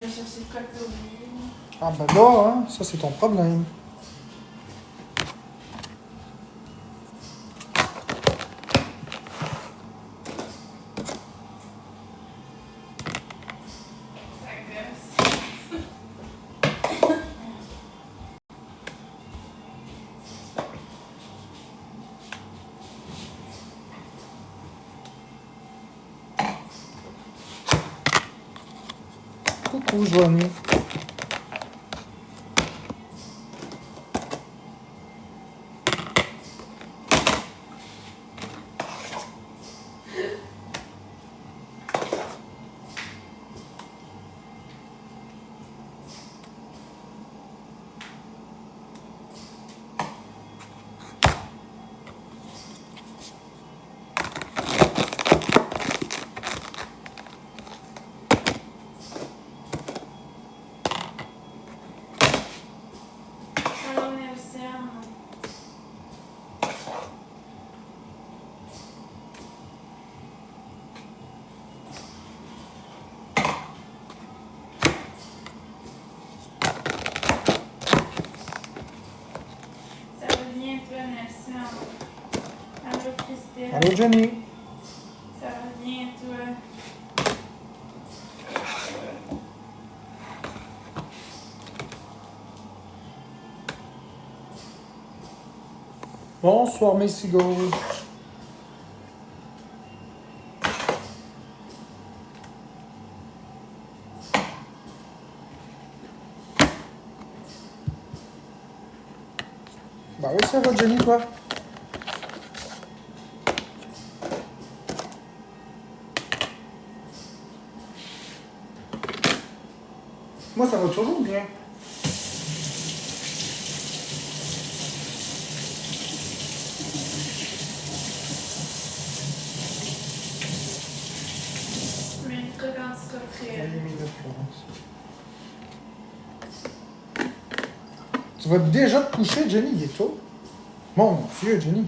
Je vais chercher quoi que t'as oublié. Ah ben là, hein, ça c'est ton problème. Ça gosse. Coucou, Joanie. Alors, Nelson. Ça va bien, toi, Nelson? Allô, Christelle? Allô, Jenny. Ça va bien, toi? Bonsoir, Messigo. Bah oui, ça va, Jenny, toi? Moi, ça va toujours bien. Mais une truc anti-coquerelle. Florence. Tu vas déjà te coucher, Jenny, il est tôt. Mon Dieu, Jenny.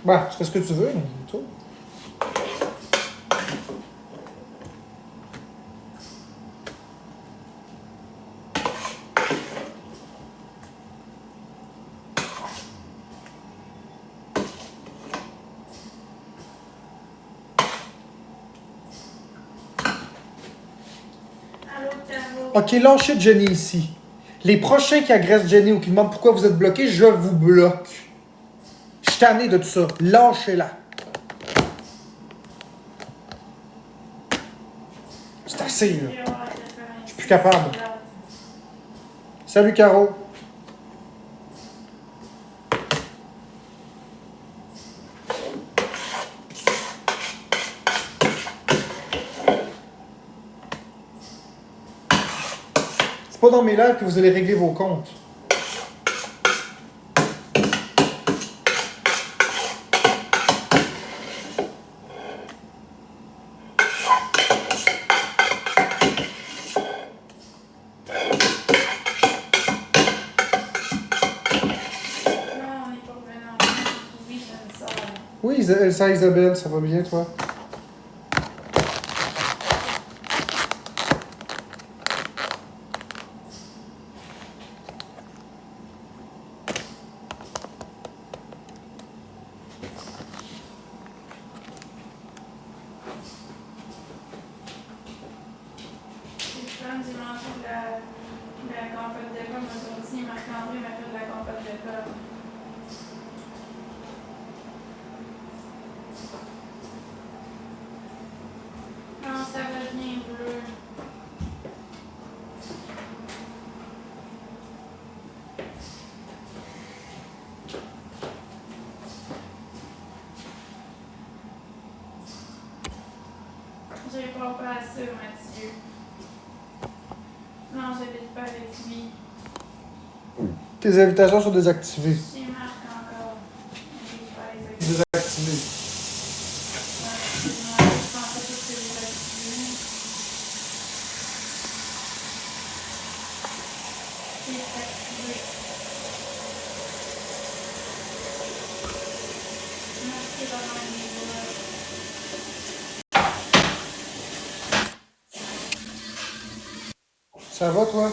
Bah, tu fais ce que tu veux, mais il est tôt. Allô, Caro? Ok, lâchez Jenny ici. Les prochains qui agressent Jenny ou qui demandent pourquoi vous êtes bloqué, je vous bloque. Je suis tanné de tout ça. Lâchez-la. C'est assez, là. Je suis plus capable. Salut, Caro. C'est pas dans mes lives que vous allez régler vos comptes. Non, on n'est pas revenu. Oui, j'aime ça. Oui, ça, Isabelle, ça va bien, toi? C'est fun, j'ai mangé de la compote de pommes aujourd'hui. Marc-André m'a fait de la compote de pommes. Non, ça va bien bleu. J'ai pas à ça, Mathieu. Non, j'habite pas avec lui. Tes invitations sont désactivées. Chez Marc encore. J'habite pas avec lui. Désactivées. Je pensais que c'était désactivé. C'est activé. Merci d'avoir mis le Ça va, toi?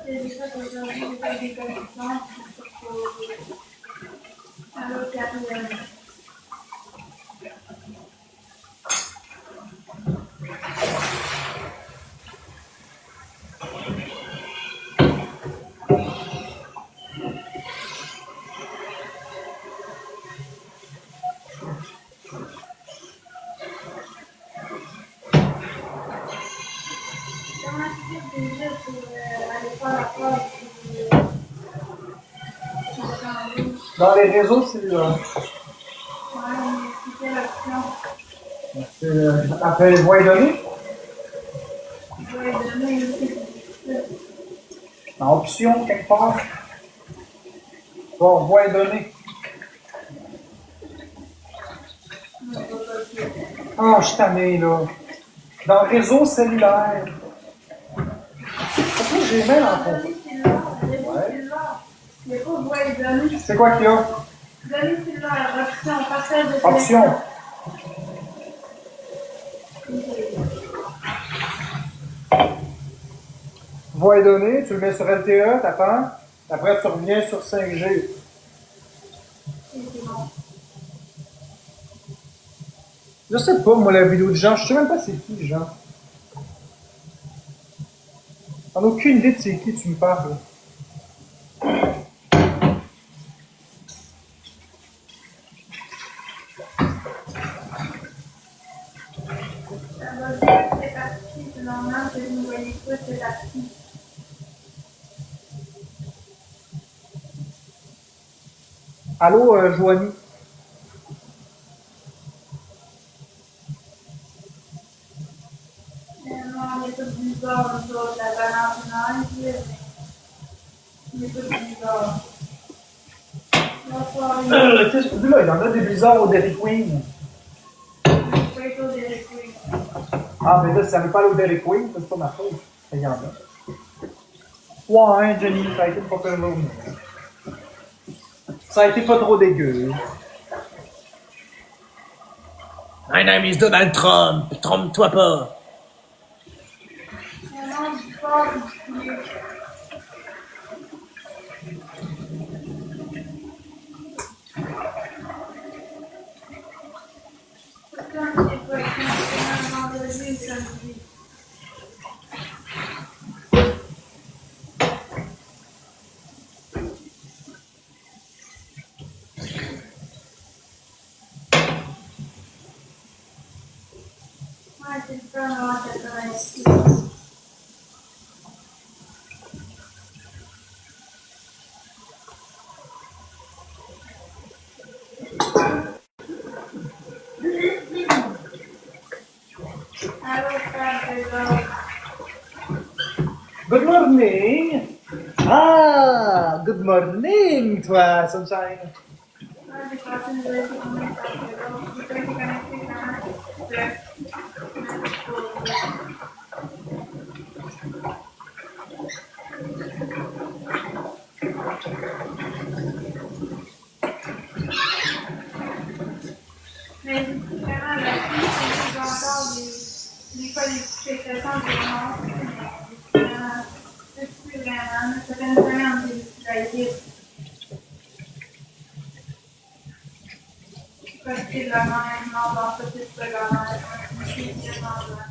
J'ai dit ça qu'aujourd'hui, j'ai fait des connaissances pour à l'autre quatrième. Comment tu fais déjà pour aller faire la preuve pour le cambouis? Dans les réseaux cellulaires. Ouais, mais c'était l'option. Après, voie et données? Je vais donner aussi. En option, quelque part. Bon, voie et données. Ah, je suis tanné, là. Dans le réseau cellulaire. Pourquoi j'ai mal en fond? Ouais. Il n'y a pas de voie et données. C'est quoi qu'il y a? Données cellulaires, option, partage de Option. Voie et données, tu le mets sur LTE, t'attends. Après, tu reviens sur 5G. C'est bon. Je sais pas, moi, la vidéo de Jean, je sais même pas c'est qui, Jean. J'en ai aucune idée de c'est qui tu me parles. Ça va dire que c'est parti, c'est normal que vous ne voyez pas, c'est parti. Allô, Joanie? Non, on est tous bizarres, nous autres, la balance neige, on est tous bizarres. Bonsoir, Qu'est-ce que tu dis là? Il y en a des bizarres au Dairy Queen. pas autour des récits. Ah, mais là, si ça veut pas aller au Dairy Queen, c'est pas ma faute. Il y en a. Ouais, Jenny, ça a été pas pire journée. Ça a été pas trop dégueu. My name is Donald Trump. Trompe-toi pas. Mon nom du sport, il est comme c'est pas exactement un vendredi ou samedi. Ouais, c'est le fun avant 86. Allô, frère, Trésor. Good morning! Ah, good morning, toi, Sunshine. Ouais, j'ai passé une journée sur mon Trésor. J'ai pas été connecté quand même. Mais vraiment, la fille, c'est encore des fois des sécrétions de vraiment, c'est plus vraiment, ça fait une semaine que j'ai été profiter de la même, dans ce petit programme, c'est tellement bien.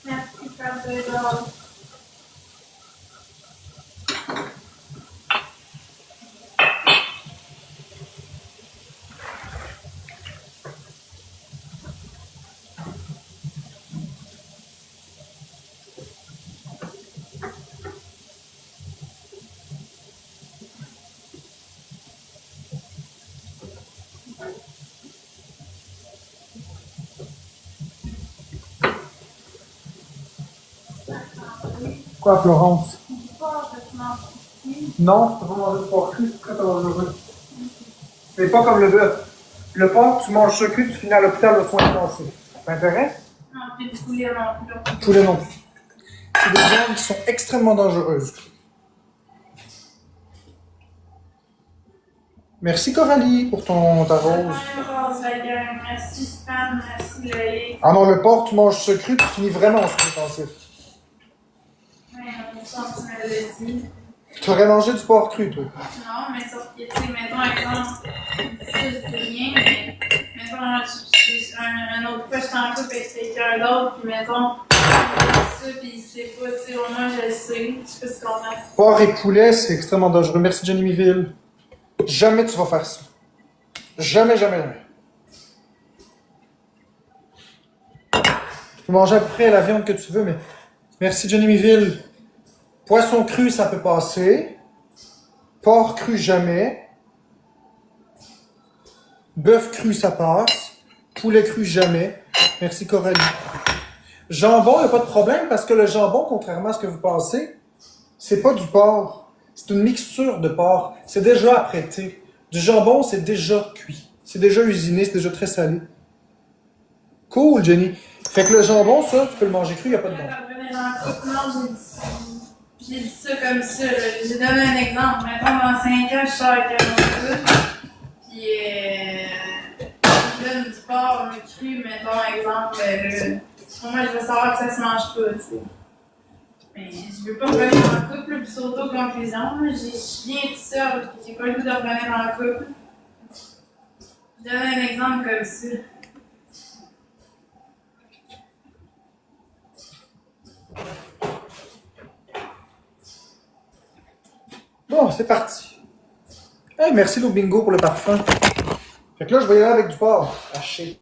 Merci, Frère Trésor. Quoi, Florence? Pas de mentir. Non, c'est pas manger de porc cru, c'est très dangereux. C'est pas comme le bœuf. Le porc, tu manges ce cru, tu finis à l'hôpital de soins intensifs. Ça t'intéresse? Ok, puis du poulet non plus. Poulet non plus. C'est des viandes qui sont extrêmement dangereuses. Merci Coralie pour ta rose. Merci Span, merci Loïc. Ah non, le porc, tu manges ce cru, tu finis vraiment sur l'intensif. Ouais, on sent que tu me l'as dit. Tu aurais mangé du porc cru, toi. Non, mais sauf que, tu sais, mettons, exemple, ça, c'est rien, mais mettons, un autre fois, je t'en coupe avec quelqu'un d'autre, puis mettons, ça, puis il sait pas, tu sais, au moins, je le sais. Je sais pas si tu comprends. Porc et poulet, c'est extrêmement dangereux. Merci Jenny Miville. Jamais tu vas faire ça. Jamais, jamais, jamais. Tu peux manger à peu près la viande que tu veux, mais merci Jenny Miville. Poisson cru, ça peut passer. Porc cru, jamais. Bœuf cru, ça passe. Poulet cru, jamais. Merci Coralie. Jambon, il n'y a pas de problème parce que le jambon, contrairement à ce que vous pensez, c'est pas du porc. C'est une mixture de porc. C'est déjà apprêté. Du jambon, c'est déjà cuit. C'est déjà usiné, c'est déjà très salé. Cool, Jenny. Fait que le jambon, ça, tu peux le manger cru, il n'y a pas de bon. Non, j'ai dit ça comme ça, là. J'ai donné un exemple. Mettons, dans 5 ans, je sors avec un autre puis je donne du porc, un cru, mettons, exemple, moi, je veux savoir que ça se mange pas, tu sais. Mais je veux pas revenir en couple, puis surtout, conclusion, je suis bien toute seule, puis j'ai pas le goût de revenir en couple. Je donne un exemple comme ça. Bon, c'est parti. Hey, merci Lobingo pour le parfum. Fait que là, je vais y aller avec du porc haché.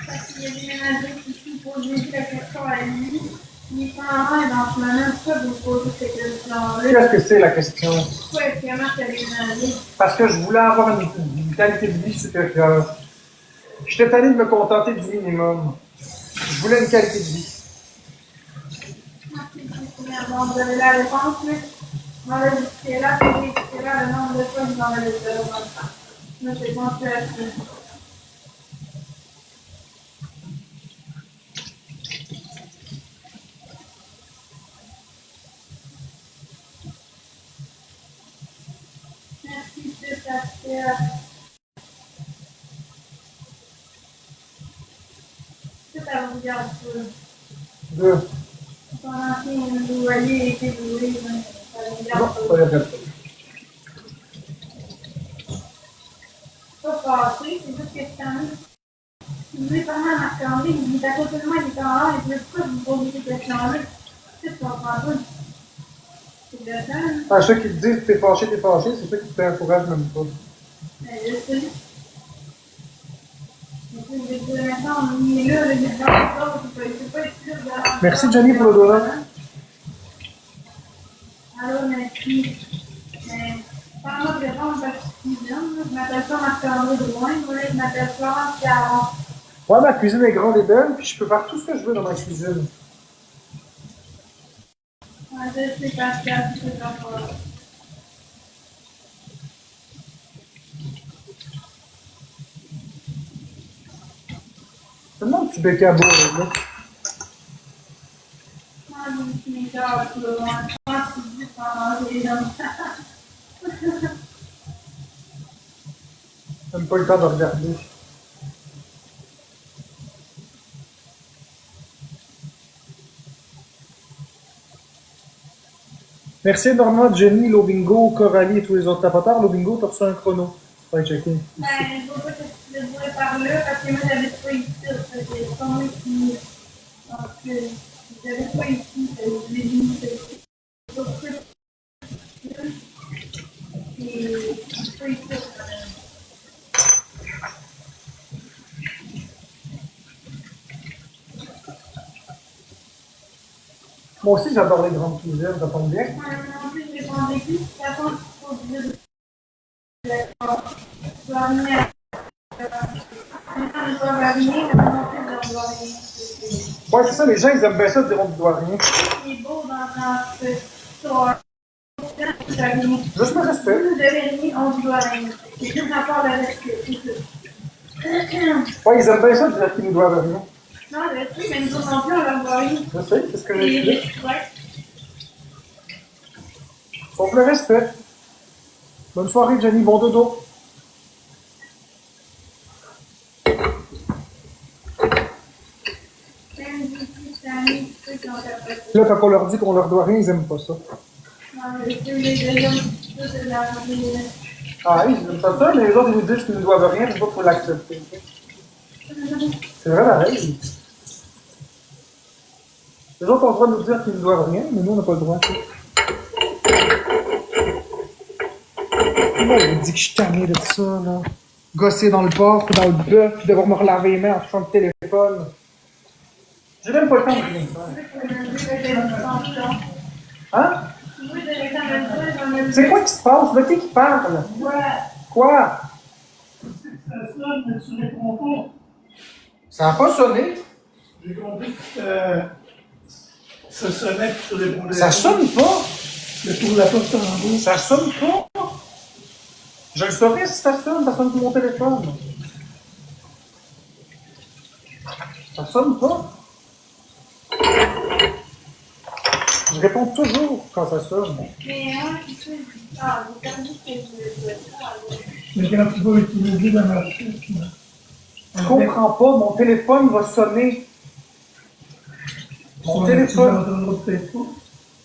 Parce qu'il y a des ménagers qui posent la question à lui. Il est en dans ce moment, pourquoi vous posez cette question-là? Qu'est-ce que c'est la question? Pourquoi est-ce qu'il y en a qui a déménagé? Parce que je voulais avoir une qualité de vie supérieure. J'étais tanné de me contenter du minimum. Je voulais une qualité de vie. Merci beaucoup. Bon, vous avez la réponse, là. On va jusqu'à là, puis jusqu'à là, le nombre de fois que vous en avez fait dans le temps. Là, c'est bon, c'est assez. Merci, c'est assez. C'est à vous regarder ça. Deux. Pendant que vous voyez et que vous voulez, ça vous Non, regarde pas la peine. pas passer, c'est juste que c'est quand même. Si vous voulez parler à Marc-André, il est à côté de moi, il est en l'air, il dit pourquoi vous posez ces questions-là? Tu sais, tu comprends pas. C'est de ça, hein? Ah, ceux qui te disent t'es fâché, c'est ceux qui t'encouragent même pas. Ben, je sais. Mais tu sais, je vais maintenant, on est là, il est dans le corps, il peut pas être plus de. Merci Jenny pour le donut. Allô, merci. Mais, sans moi de répondre parce que je suis cuisine, je m'appelle pas Marc-André Drouin, moi, je m'appelle Florence Caron. Ouais, ma cuisine est grande et belle, puis je peux faire tout ce que je veux dans ma cuisine. Ouais, je sais Pascal, c'est pas pour. Je me demande si Becca a beau, là. Moi, je suis méga tout le monde. Je pense que c'est juste pour manger les hommes. Même pas le temps de regarder. Merci énormément Jenny, Lobingo, Coralie et tous les autres tapoteurs. Lobingo, t'as reçu un chrono. Ouais, checker. Ben, je vois pas que tu le vois par là, parce que moi, j'avais pas ici. C'est pas moi qui. Donc, j'avais pas ici. Je l'ai mis. C'est pas ça. C'est pas ici. Moi aussi, j'adore les grandes cuisines, ça tombe bien. En plus, j'ai pas vécu. De toute façon, il faut que je dois amener Maintenant, je dois varier, mais non plus, je dois rien. Ouais, c'est ça, les gens, ils aiment bien ça, dire on ne doit rien. C'est beau dans cette histoire. Juste le respect. Nous, de rien, on ne doit rien. C'est juste à part le respect, c'est tout. Ouais, ils aiment bien ça, dire qu'ils nous doivent rien. Non, le respect, mais nous autres non plus, on leur doit rien. Je sais, c'est ce que j'ai dit. Ouais. Sauf le respect. Bonne soirée, Jenny, bon dodo. Là, quand on leur dit qu'on leur doit rien, ils aiment pas ça. Ah, ils aiment pas ça, mais les autres, ils nous disent qu'ils ne doivent rien, mais il faut l'accepter. C'est vrai, pareil. Les autres ont le droit de nous dire qu'ils ne doivent rien, mais nous, on n'a pas le droit. Moi, il dit que je suis tanné de ça, là. Gosser dans le porc, dans le bœuf, puis devoir me relaver les mains en touchant le téléphone. J'ai même pas le temps de rien faire. Hein? C'est quoi qui se passe? Le qui parle? Quoi? Ça sonne, mais tu réponds pas. Ça n'a pas sonné. J'ai compris que ça sonnait que tu répondais. Ça sonne pas. Le tour de la porte en haut. Ça sonne pas. Je le saurais si ça sonne sur mon téléphone. Ça sonne pas. Je réponds toujours quand ça sonne. Mais ah, j'ai perdu ce que je voulais dire. Mais quand tu vas utiliser la machine, Je comprends pas, mon téléphone va sonner. Mon téléphone. Tu l'entendras peut-être pas.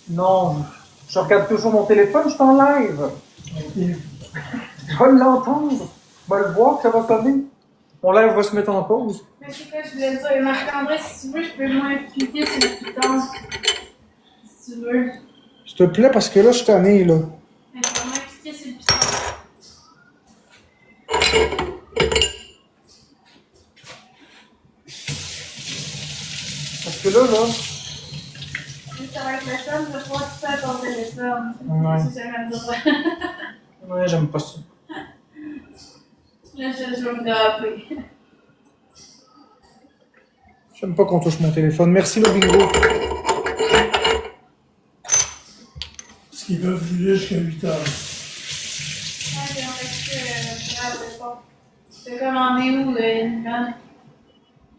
Non, je regarde toujours mon téléphone, je suis en live. Ok. Je vais l'entendre. Je vais le voir que ça va sonner. Mon live va se mettre en pause. Mais c'est quoi, je voulais dire, Marc-André, si tu veux, je peux moins cliquer sur le piton. Si tu veux. S'il te plaît, parce que là, je suis tanné, là. Mais je vais moins cliquer sur le piton. Parce que là, Juste avec le téléphone, je vais pouvoir tout faire ton téléphone. Ouais. Si jamais le droit. ouais, j'aime pas ça. Là, je vais me déraper. J'aime pas qu'on touche mon téléphone. Merci, le bingo. Ce qu'ils peuvent durer jusqu'à 8 heures. Ouais, j'ai envie que je vais commander où, le N20?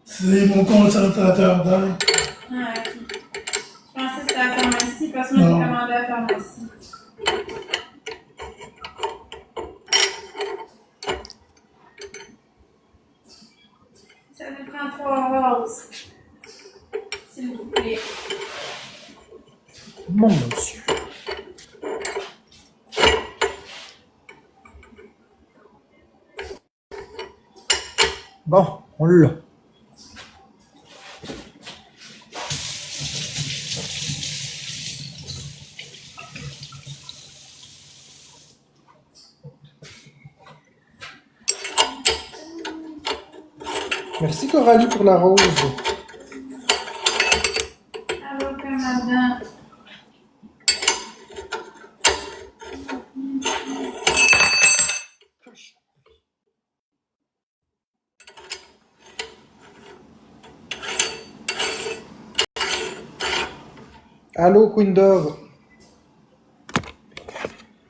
C'est mon concentrateur d'air. Ah, ok. Je pensais que c'était à la pharmacie, parce que moi, j'ai Non. commandé à la pharmacie. Ça nous prend 3 roses. S'il vous plaît. Mon monsieur. Bon, on l'a. Merci Coralie pour la rose. Allô, Canada. Allô, Queen Dove.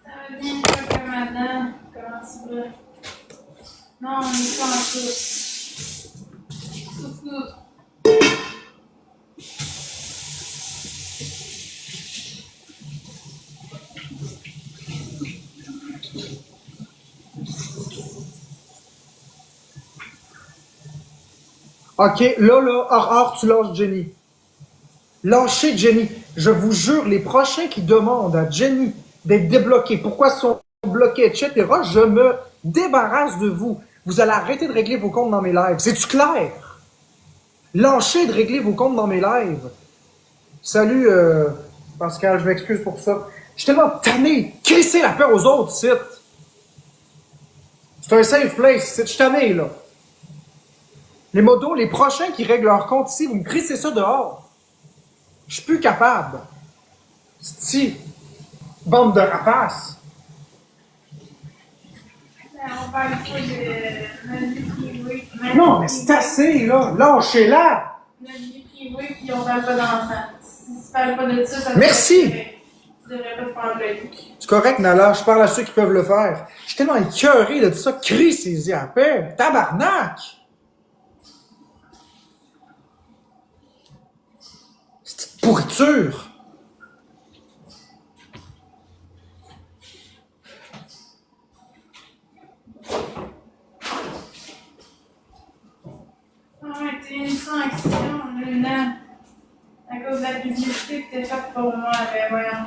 Ça va bien, toi, Canada? Comment tu vas? Non, on n'est pas en tous. Coucou. Ok, là, tu lâches Jenny. Lâchez Jenny. Je vous jure, les prochains qui demandent à Jenny d'être débloqués, pourquoi ils sont bloqués, etc., je me débarrasse de vous. Vous allez arrêter de régler vos comptes dans mes lives. C'est-tu clair? Lâchez de régler vos comptes dans mes lives. Salut, Pascal, je m'excuse pour ça. Je suis tellement tanné. Crissez la peur aux autres, sites. C'est un safe place. Je suis tanné, là. Les modos, les prochains qui règlent leur compte ici, vous me crissez ça dehors. Je suis plus capable. Si, bande de rapaces. On parle pas de Non, mais c'est assez, là. Lâchez-la. Notre vie privée, puis on parle pas d'enfants. Si tu parles pas de ça, ça Merci. Tu devrais pas te faire blâmer. C'est correct, Nala. Je parle à ceux qui peuvent le faire. Je suis tellement écœuré de tout ça. Crie-y à paix. Tabarnak. C'est une pourriture. Ah ouais, t'es une sanction, là. À cause de la publicité que t'as faite pour moi, ben voyons.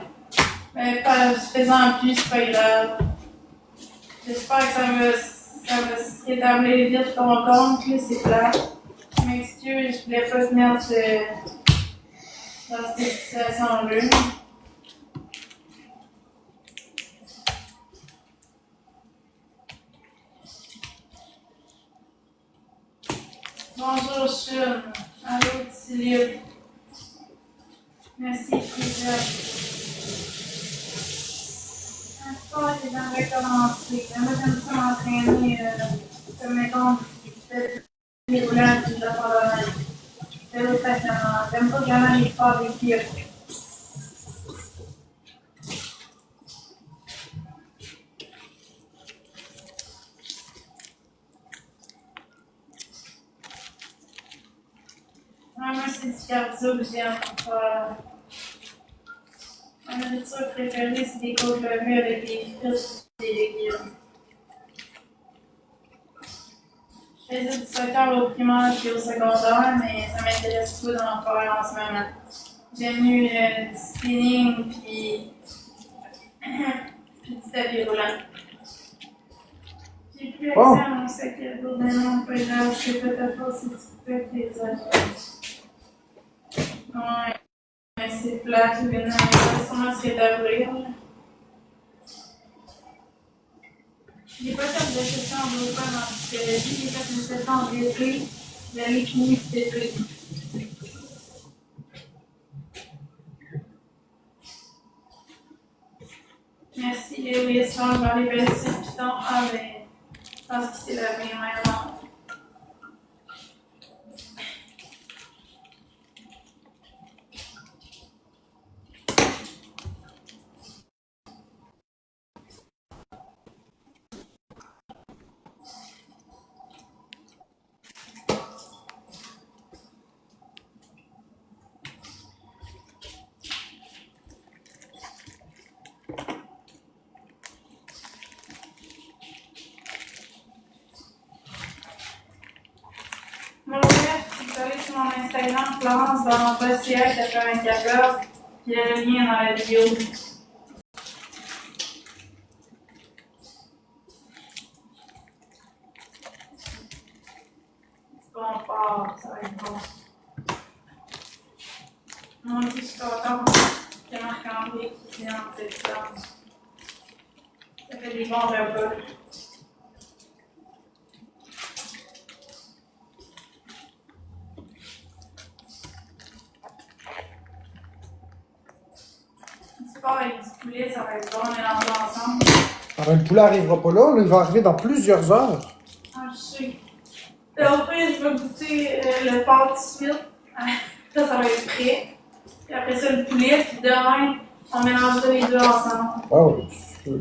Mais pas, faisant plus, c'est pas grave. J'espère que ça va se rétablir vite ton compte, là, c'est plat. Je m'excuse, je voulais pas te mettre dans cette situation-là. Bonjour, Chum. Allô, Philippe. Merci, Philippe. Un sport, j'aimerais commencer. J'aime ça m'entraîner, comme mettons, les roulades, puis je vais faire de vélo stationnaire. J'aime pas vraiment les sports d'équipe. Moi, c'est du cardio que j'aime faire. Ma nourriture préférée, c'est des côtes levées avec des frites et des légumes. Je faisais du soccer au primaire et au secondaire, mais ça m'intéresse pas d'en faire en ce moment. J'aime mieux du spinning puis du tapis roulant. J'ai plus accès à mon sac à dos, mais non, pas grave, c'est pas ta faute si tu peux avec les autres. Ouais, mais c'est plate, mais non, il va sûrement se rétablir. J'ai pas fait de session en global en psychologie, j'ai fait une session en DP, l'année finie DP. Merci, Léo, soir, je vais aller baisser le piton. Ah, mais je pense que c'est la meilleure non. Mon chef, tu peux aller sur mon Instagram, Florence Baramba, CH94, puis il y a le lien dans la vidéo. C'est bon, fort, ça va être bon. Moi aussi, je suis contente que Marc-André qui vient de cette classe. Ça fait des bons repas. Du sport avec du poulet, ça va être bon, mélanger ensemble. Alors, le poulet n'arrivera pas là. Il va arriver dans plusieurs heures. Ah, je sais. Au pire, je vais goûter le porc tout de suite. Ça va être prêt. Puis après ça, le poulet. Puis demain, on mélangera les deux ensemble. Oh, c'est sûr.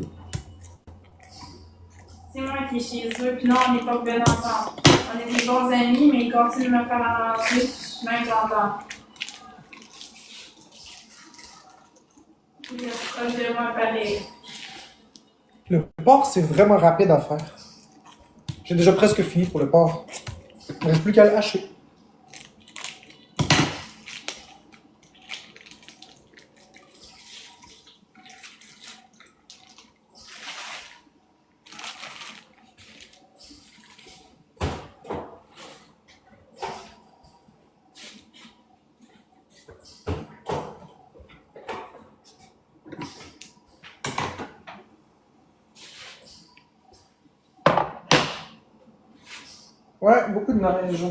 C'est moi qui est chez eux. Puis non, on n'est pas venus ensemble. On est des bons amis, mais ils continuent de me faire à manger. Puis je suis même contente. Il y a proche de moi pareil. Le porc, c'est vraiment rapide à faire. J'ai déjà presque fini pour le porc. Il ne reste plus qu'à le hacher. Ouais, beaucoup de neige.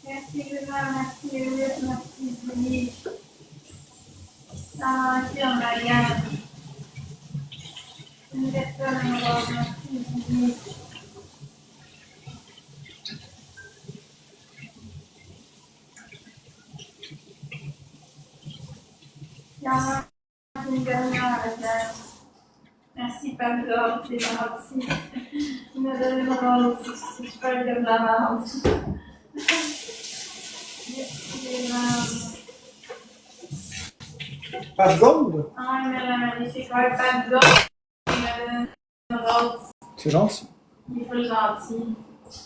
Merci Luna, merci Lilith, merci Julie. Ah, qui en a rien. Une personne en rose, merci. Il y en a une dernière avec elle. Merci, Pamela, c'est gentil. Tu m'as donné mon nom aussi, c'est super de la merde. Merci, les mères. Pas de gold? Ah, il m'a la magnifique. Ouais, Pamela, il m'a donné une rose. C'est gentil. Il est pas gentil.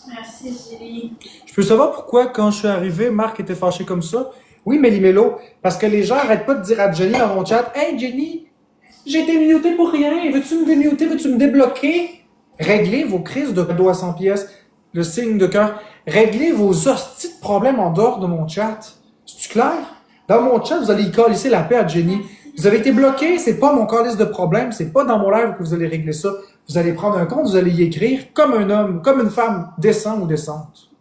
Merci, Julie. Je peux savoir pourquoi, quand je suis arrivé, Marc était fâché comme ça? Oui, Méli-Mélo, parce que les gens arrêtent pas de dire à Jenny dans mon chat, « Hey, Jenny, j'ai été muté pour rien. Veux-tu me démuter? Veux-tu me débloquer? » Réglez vos crises de cadeaux à 100 pièces, le signe de cœur. Réglez vos hosties de problèmes en dehors de mon chat. C'est-tu clair? Dans mon chat, vous allez y calisser la paix à Jenny. Vous avez été bloqué, c'est pas mon calice de problème, c'est pas dans mon live que vous allez régler ça. Vous allez prendre un compte, vous allez y écrire comme un homme, comme une femme décent ou décente.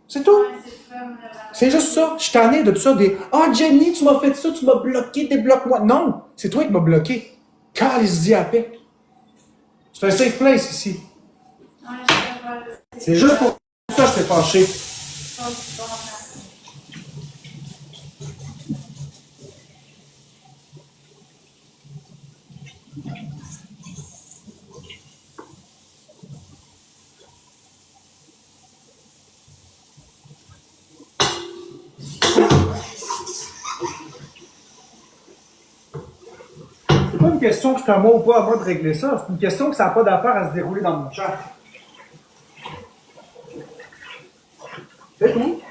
C'est tout. Ouais, c'est fun, C'est juste ça. Je suis tanné de tout ça, des « Ah, Jenny, tu m'as fait ça, tu m'as bloqué, débloque-moi. » Non, c'est toi qui m'as bloqué. Calisse-y à paix. C'est un safe place ici. Ouais, je sais pas. C'est juste pour ça que j'étais fâché. pas du bon sens. C'est pas une question que c'est à moi ou pas à moi de régler ça. C'est une question que ça n'a pas d'affaire à se dérouler dans mon chat. C'est tout.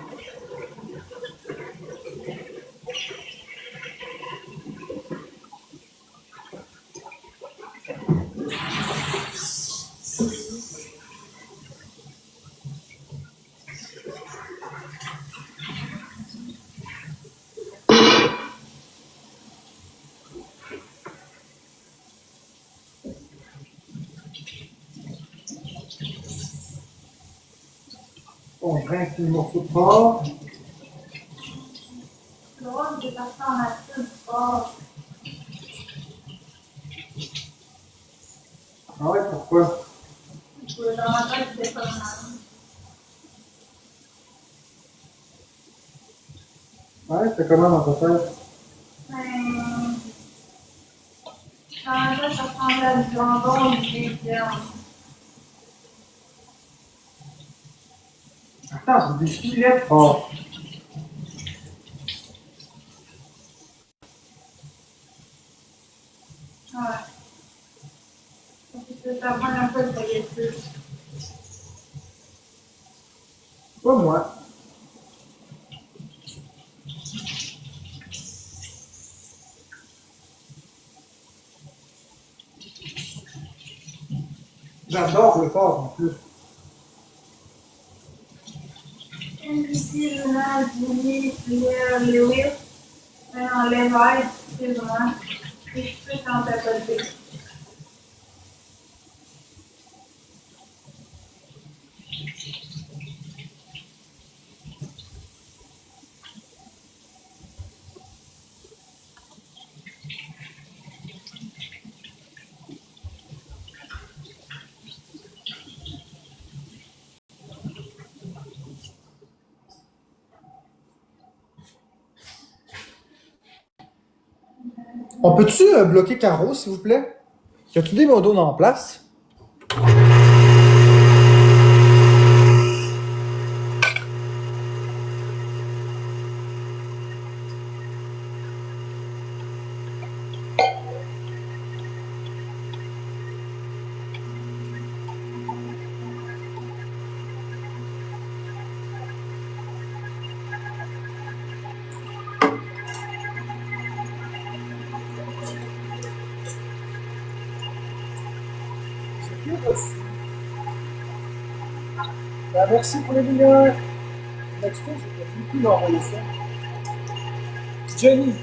On rince les morceaux de porc. Le rôle des personnes en nature du sport. Ah ouais, pourquoi? Dans ma tête, c'était pas mal. Ouais, c'était comment dans ta tête? Dans ma tête, ça ressemblait à du jambon ou du viande. Attends, c'est des filets de porc. Ouais. Parce que ça prend un peu de spaghetti. Pas moi. J'adore le porc en plus. Ici, Luna, Julie, Pierre, Lewis, Lévi, c'est moi. Et je peux quand t'as pas de On peut-tu bloquer Caro, s'il vous plaît? Y a-tu des modos en place? Ben, merci pour les lumières. L'extrait, j'ai beaucoup d'envoyer ça. Jenny.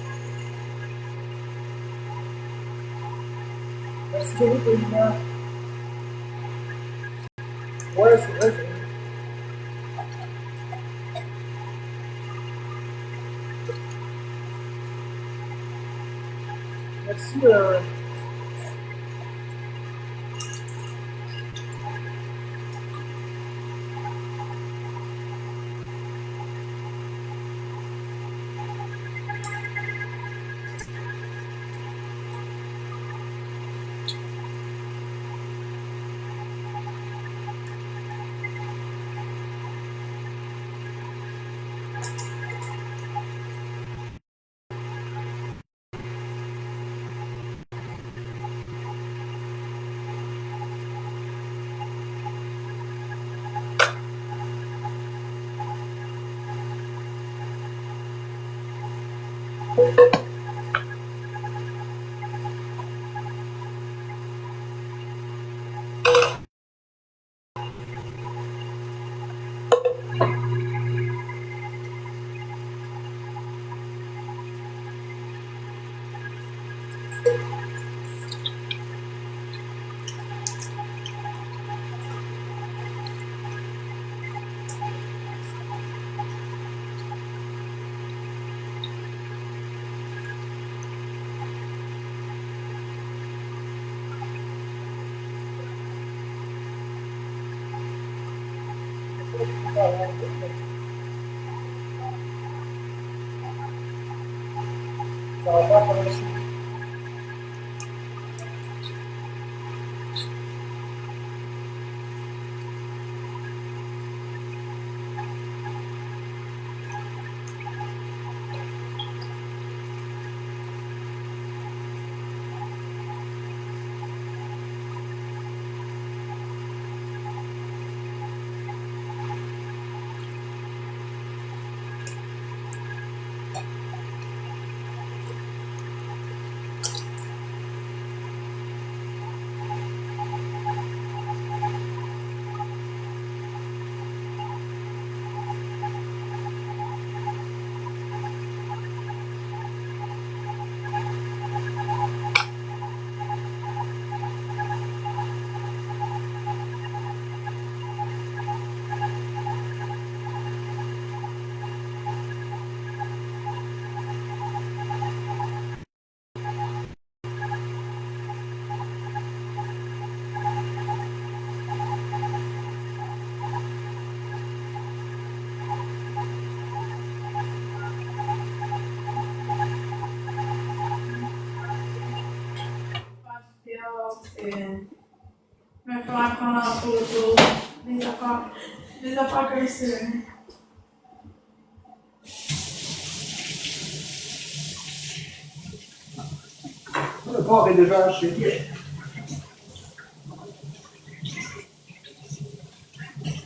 Merci Jenny pour les lumières. Ouais, c'est vrai. Jenny. Merci. Ça va faire pour le chou. Il va falloir prendre en photo des affaires comme ça. Le porc est déjà haché.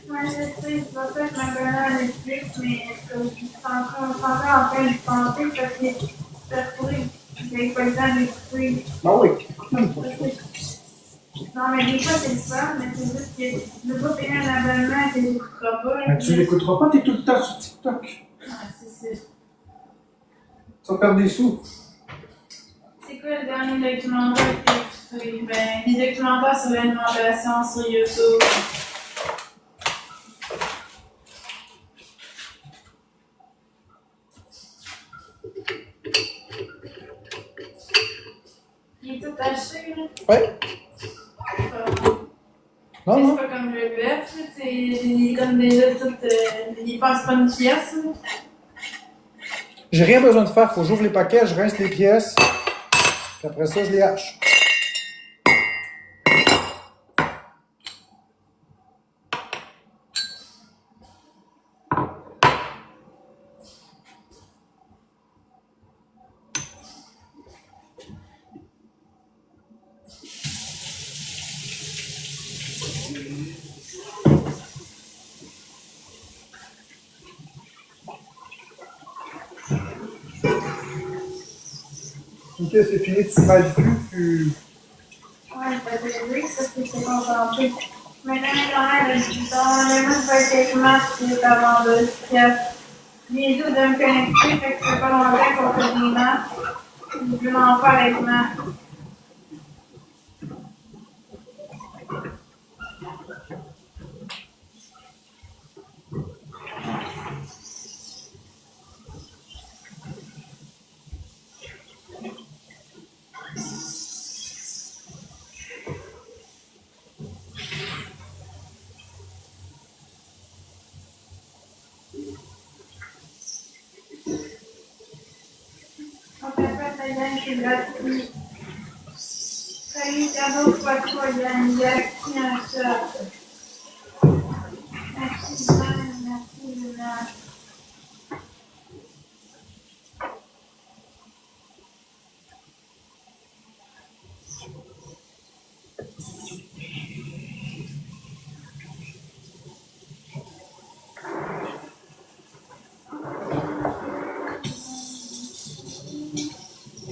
Moi, je sais, je vais peut-être m'abonner à Netflix, mais je suis encore en train de penser parce que ça se pourrait que j'ai pas le temps d'écouter. Ah oui, écoute même pas ça. Non, mais des fois, c'est le fun, mais c'est juste que je veux pas payer un abonnement que j'écouterai pas. Mais tu l'écouteras pas, t'es tout le temps sur TikTok. Ah, c'est ça. Tu vas perdre des sous. C'est quoi le dernier documentaire que tu as écouté? Ben, des documentaires sur l'alimentation sur YouTube. Il est tout taché, là. Ouais. Non, Mais non. c'est pas comme le bœuf, là, il est comme déjà tout. Il passe pas une pièce, là. J'ai rien besoin de faire. Faut que j'ouvre les paquets, je rince les pièces. Puis après ça, je les hache. Ok, c'est fini, tu m'as plus. Ouais, ça fait oui, parce que c'est concentré. Maintenant, quand même, le monde va être avec Marc qui est avant de les deux de me connecter, fait que ça fait pas longtemps qu'on fait des matchs. Je vais en faire avec Marc. Ok, Madame, c'est gratuit. Salut, cadeau, quoi, toi, Yann, il y a qui un seul. Merci, Yann, merci, Yann.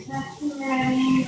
Merci, Mélanie.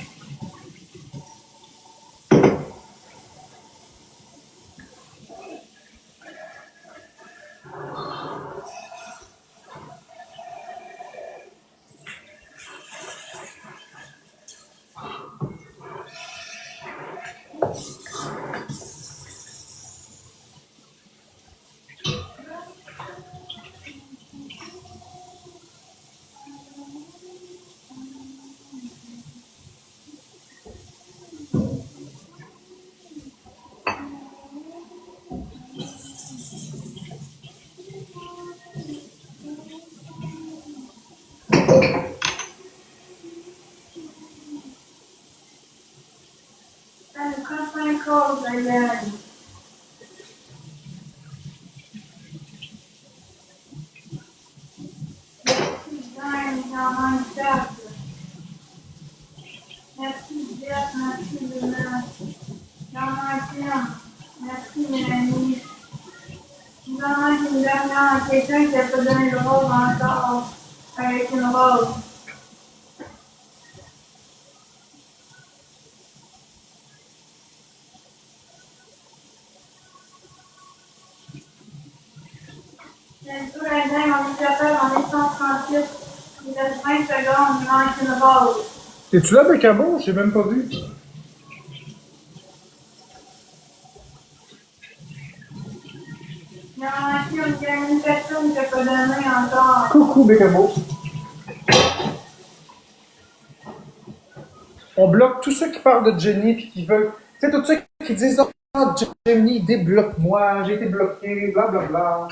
And cut my cold again. Merci, Diane, dans mon cercle. Merci, Jeff, merci, Luna. Dans mon film. Merci, Mélanie. Nous avons une dernière à quelqu'un qui a pas donné le rôle encore. Avec une rose. Bientôt, la gang, on est capable, on est 138. Il reste 20 secondes, il manque une rose. Es-tu là, Bécamo? J'ai même pas vu. Il y a une personne qui n'a pas donné encore. Coucou, Bécamo. On bloque tous ceux qui parlent de Jenny et qui veulent. Tu sais, tous ceux qui disent oh, Jenny, débloque-moi, j'ai été bloqué, blablabla.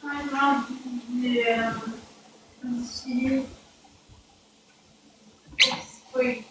Vraiment, ici. Oui.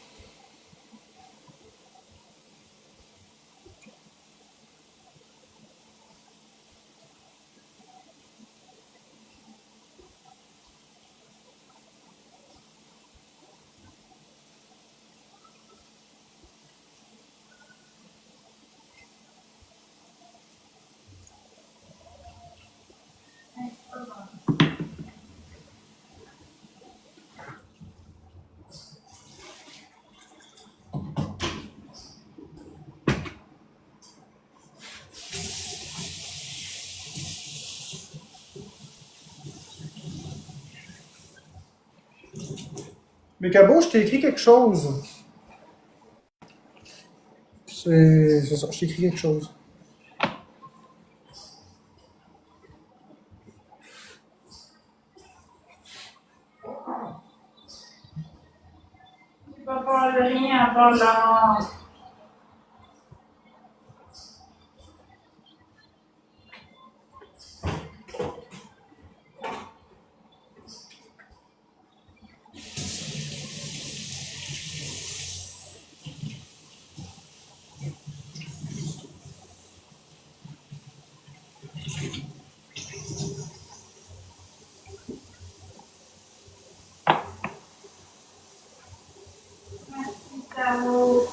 Bécamo, je t'ai écrit quelque chose. C'est ça, je t'ai écrit quelque chose. Je ne peux pas parler de rien à part de la mort. Merci, Taro.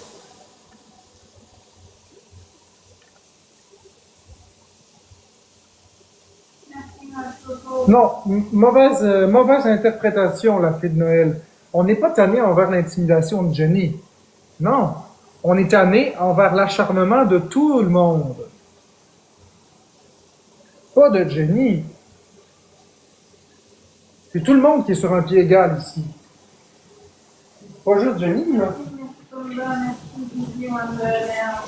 Merci, notre coco. Non, mauvaise interprétation, la fée de Noël. On n'est pas tanné envers l'intimidation de Jenny. Non, on est tanné envers l'acharnement de tout le monde. Pas de Jenny. C'est tout le monde qui est sur un pied égal ici. Pas juste Jenny, là. Merci, Gigi, Wonderland.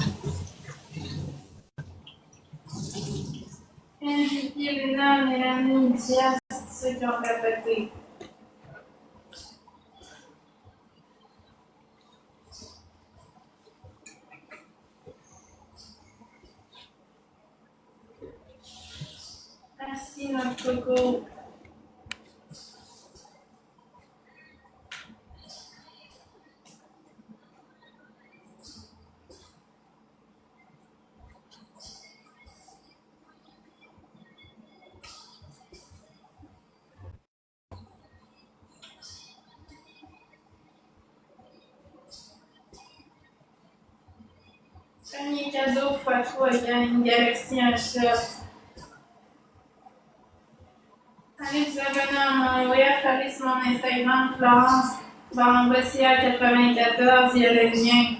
Gigi, Luna, Mélanie, Diaz, ceux qui ont répété. Merci, notre coco. Premier cadeau x3 égale une galaxie, un shot. Allez vous abonner à mon web, allez sur mon Instagram, Florence Barambossia 94, il y a le lien.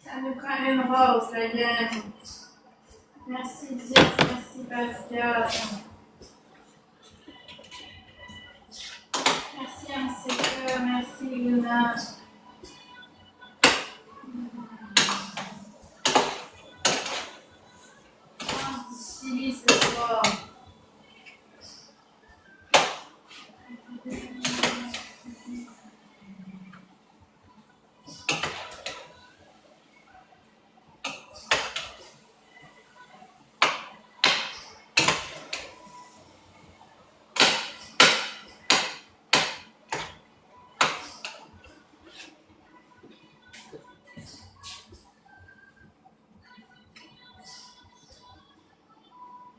Ça nous prend une rose, la gang. Merci Diaz, merci Pascal. Merci MCK, merci Luna. Je mange du chili ce soir.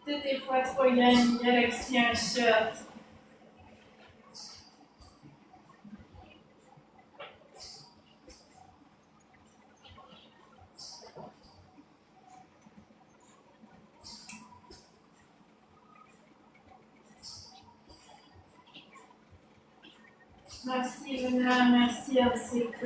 Tout est x3 égale une galaxie, un shot. Merci Luna, merci MCK.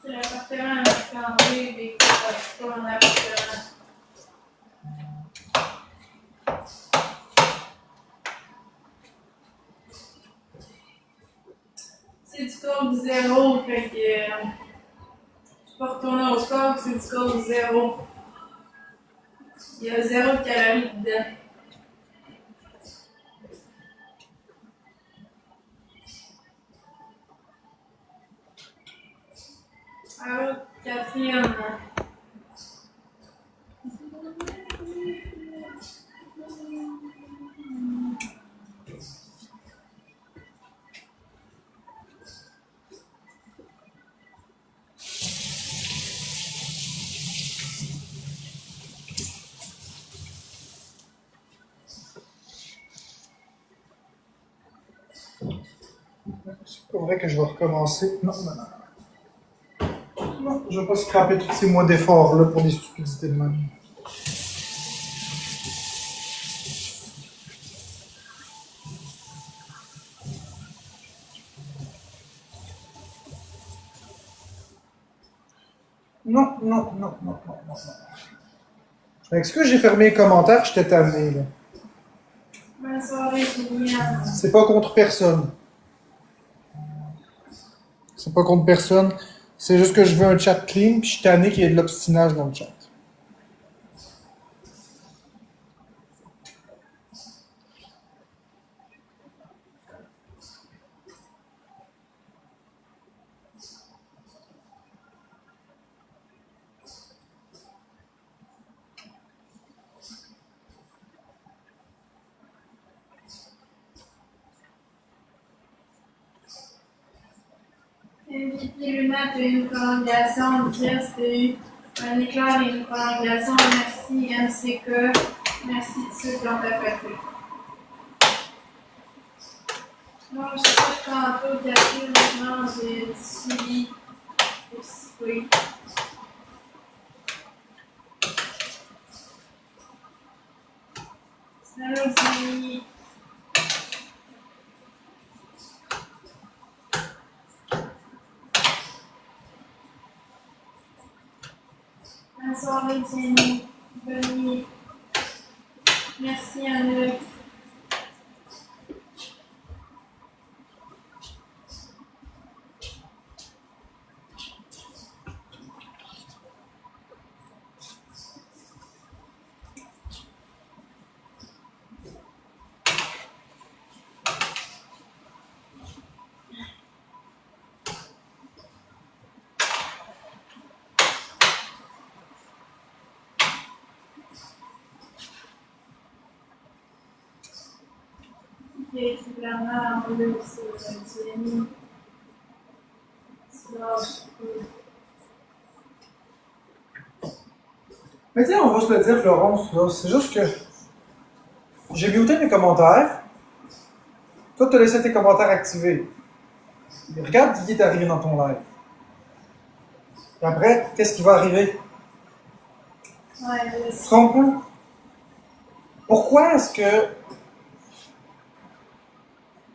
C'est l'appartement à Marc-André, des c'est pas mon appartement. C'est du code 0, fait que je peux retourner au score, c'est du code 0. Il y a 0 calories dedans. Alors, quatrième. C'est pas vrai que je vais recommencer. Non, non, non. Non, je vais pas scraper tous ces mois d'efforts là pour des stupidités de même. Non, non, non, non, non, non. Avec ce que j'ai fermé les commentaires, je t'ai tanné, là. Bonne soirée, Juliane. C'est pas contre personne. C'est pas contre personne. C'est juste que je veux un chat clean, puis je suis tanné qu'il y ait de l'obstinage dans le chat. MVP Luna, tu as eu une prolongation. Jess, tu as eu un éclair et une prolongation. Merci, MCK. Merci de ceux qui ont affecté. Non, je sais pas tantôt, Cathy, maintenant, j'ai suivi aussi. Oui. Salut, Julie. Bonne soirée, Jenny. Bonne nuit. Merci, Anouk. Qui est vraiment amoureux aussi, Jenny. Tu lâches tout. Mais tu sais, on va se le dire, Florence, là, c'est juste que j'ai muté mes commentaires. Toi, tu as laissé tes commentaires activés. Regarde qui est arrivé dans ton live. Et après, qu'est-ce qui va arriver? Ouais, je Tu sais. comprends? Pourquoi est-ce que...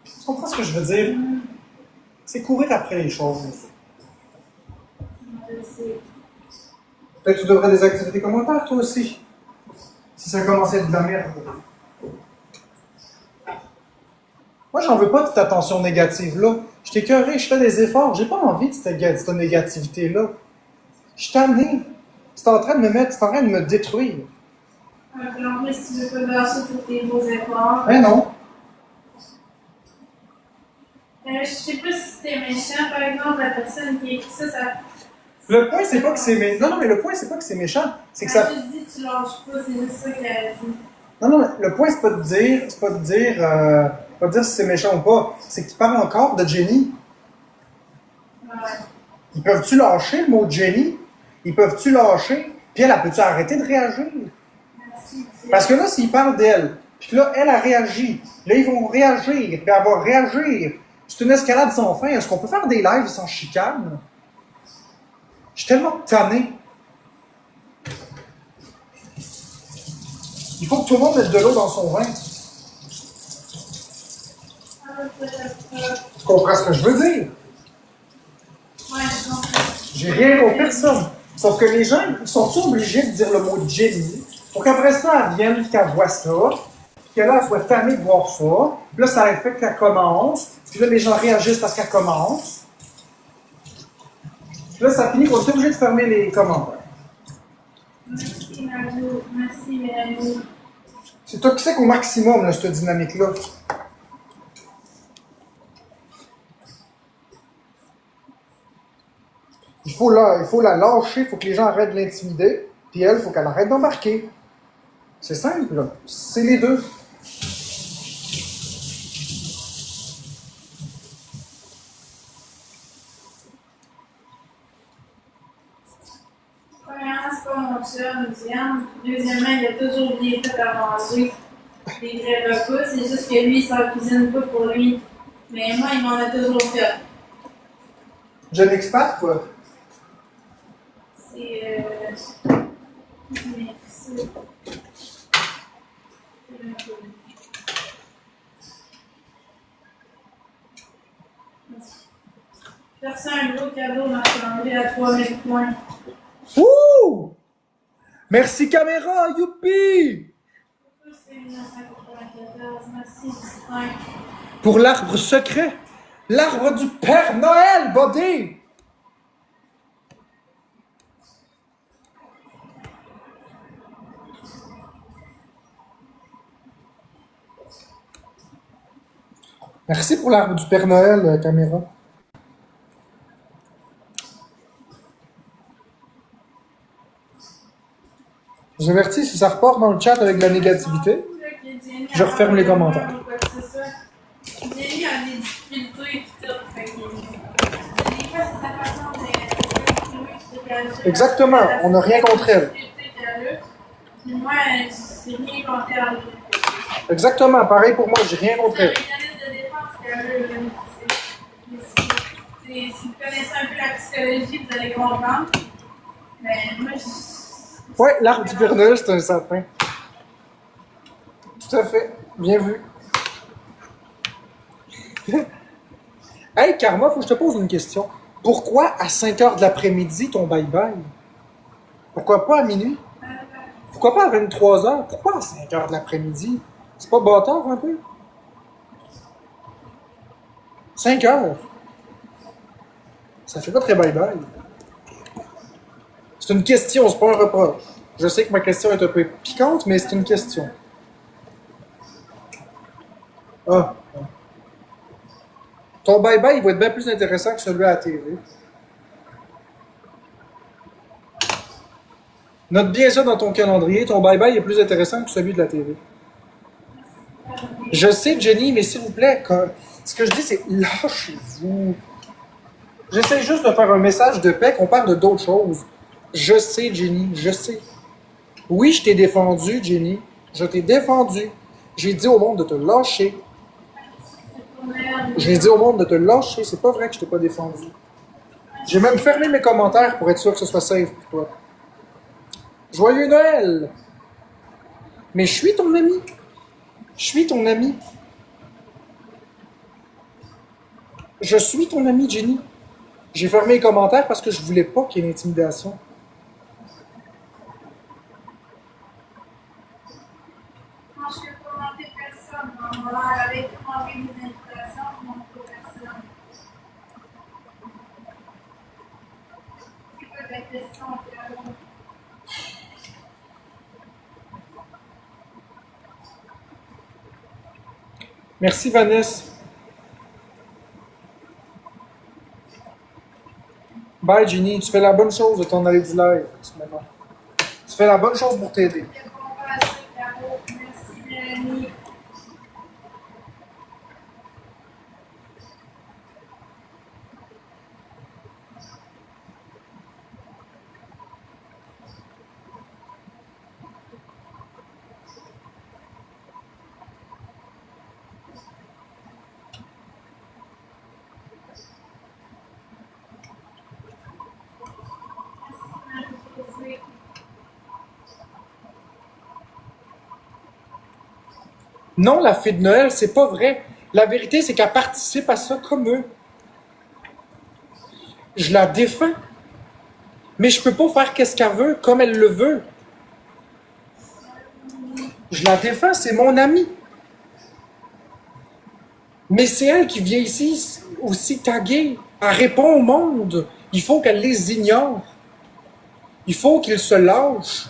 Tu comprends ce que je veux dire? C'est courir après les choses. Je sais. Peut-être que tu devrais désactiver tes commentaires, toi aussi. Si ça commençait à être de la merde. Moi, j'en veux pas de cette attention négative-là. Je t'ai écœuré, je fais des efforts. J'ai pas envie de cette négativité-là. Je suis tanné. C'est en train de me mettre, c'est en train de me détruire. Puis en plus, tu veux pas lâcher tous tes beaux efforts. Mais non. Je sais pas si c'était méchant, par exemple, la personne qui écrit ça, ça. Le point, c'est pas que c'est méchant. Non, non, mais le point, c'est pas que c'est méchant. C'est que ça. Elle a juste dit tu lâches pas, c'est juste ça qu'elle a dit. Non, non, mais le point, c'est pas de dire, pas de dire si c'est méchant ou pas. C'est que tu parles encore de Jenny. Ouais. Ils peuvent-tu lâcher le mot Jenny? Ils peuvent-tu lâcher? Puis elle peut-tu arrêter de réagir? Merci. Parce que là, s'ils parlent d'elle, puis que là, elle a réagi, là, ils vont réagir, puis elle va réagir. C'est une escalade sans fin. Est-ce qu'on peut faire des lives sans chicane? Je suis tellement tanné. Il faut que tout le monde mette de l'eau dans son vin. Tu comprends ce que je veux dire? Ouais, je comprends. J'ai rien contre personne. Sauf que les gens, ils sont obligés de dire le mot Jenny pour qu'après ça, elle vienne et qu'elle voit ça, puis que là, elle soit tannée de voir ça. Puis là, ça fait qu'elle commence. Puis là, les gens réagissent parce qu'elle commence. Puis là, ça finit qu'on est obligé de fermer les commentaires. Merci, Najo. Merci, Mélanie. C'est toxique au maximum, là, cette dynamique-là. Il faut la lâcher, il faut que les gens arrêtent de l'intimider, puis elle, il faut qu'elle arrête d'embarquer. C'est simple, là. C'est les deux. Premièrement, c'est pas mon chum, Diane. Deuxièmement, il a toujours bien fait à manger des vrais repas. C'est juste que lui, il s'en cuisine pas pour lui. Mais moi, il m'en a toujours fait. Jeune expat, quoi. c'est. Mais c'est. J'ai reçu un gros cadeau dans Chandler à 3000 points. Ouh! Merci caméra, youpi! C'est 1994, merci Justin. Pour l'arbre secret. L'arbre du Père Noël, Buddy! Merci pour l'arbre du Père Noël, caméra. Je vous avertis, si ça repart dans le chat avec de la négativité, je referme les commentaires. Jenny a des difficultés et tout. Fait que des fois, c'est sa façon de. Exactement, on n'a rien contre elle. Puis moi, j'ai rien contre elle. Exactement, pareil pour moi, j'ai rien contre elle. Avec la liste de défense qu'elle a, si vous connaissez un peu la psychologie, vous allez comprendre. Mais moi, Ouais, l'arbre du Père Noël, c'est un sapin. Tout à fait, bien vu. Hey, Karma, faut que je te pose une question. Pourquoi à 5 h de l'après-midi ton bye-bye? Pourquoi pas à minuit? Pourquoi pas à 23 h? Pourquoi à 5 h de l'après-midi? C'est pas bâtard un peu? 5 h? Ça fait pas très bye-bye. C'est une question, c'est pas un reproche. Je sais que ma question est un peu piquante, mais c'est une question. Ah. Ton bye-bye, il va être bien plus intéressant que celui à la TV. Note bien ça dans ton calendrier. Ton bye-bye est plus intéressant que celui de la TV. Je sais, Jenny, mais s'il vous plaît, ce que je dis, c'est lâchez-vous. J'essaie juste de faire un message de paix, qu'on parle de d'autres choses. Je sais, Jenny, je sais. Oui, je t'ai défendu, Jenny. Je t'ai défendu. J'ai dit au monde de te lâcher. J'ai dit au monde de te lâcher. C'est pas vrai que je t'ai pas défendu. J'ai même fermé mes commentaires pour être sûr que ce soit safe pour toi. Joyeux Noël! Mais je suis ton ami. Je suis ton ami. Je suis ton ami, Jenny. J'ai fermé les commentaires parce que je voulais pas qu'il y ait l'intimidation. Quand je fais commenter personne, on va avec commenter mes invitations, je montre pas personne. C'est quoi ta question, Caro? Merci, Vanessa. Bye, Jenny. Tu fais la bonne chose de t'en aller du live en ce moment. Tu fais la bonne chose pour t'aider. C'est bon, pas assez, Caro. Merci, Mélanie. Merci, Non, la fée de Noël, c'est pas vrai. La vérité, c'est qu'elle participe à ça comme eux. Je la défends. Mais je peux pas faire qu'est-ce qu'elle veut, comme elle le veut. Je la défends, c'est mon amie. Mais c'est elle qui vient ici aussi taguer. Elle répond au monde. Il faut qu'elle les ignore. Il faut qu'ils se lâchent.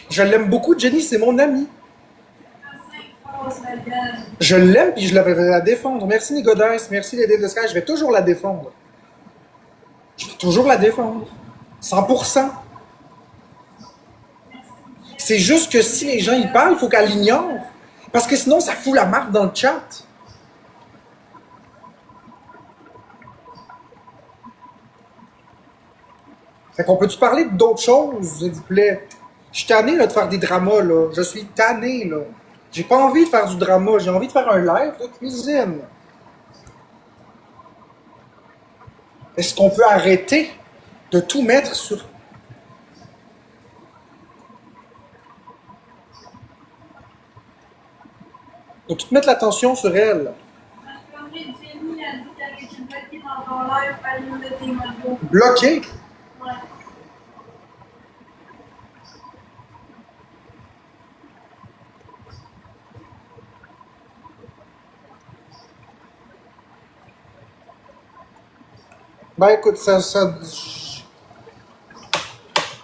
Je l'aime beaucoup, Jenny, c'est mon amie. Je l'aime puis je vais la défendre. Merci Nigodès, merci les de Sky, je vais toujours la défendre. Je vais toujours la défendre. 100%. C'est juste que si les gens y parlent, il faut qu'elle l'ignore. Parce que sinon, ça fout la marque dans le chat. Fait qu'on peut-tu parler d'autres choses, s'il vous plaît? Je suis tanné là, de faire des dramas, là. Je suis tanné, là. J'ai pas envie de faire du drama, j'ai envie de faire un live de cuisine. Est-ce qu'on peut arrêter De tout mettre sur... De tout mettre l'attention sur elle. Comme Jenny a dit qu'elle était bloquée dans ton live, elle nous a des mots. Bloquée. Ouais. Ben écoute,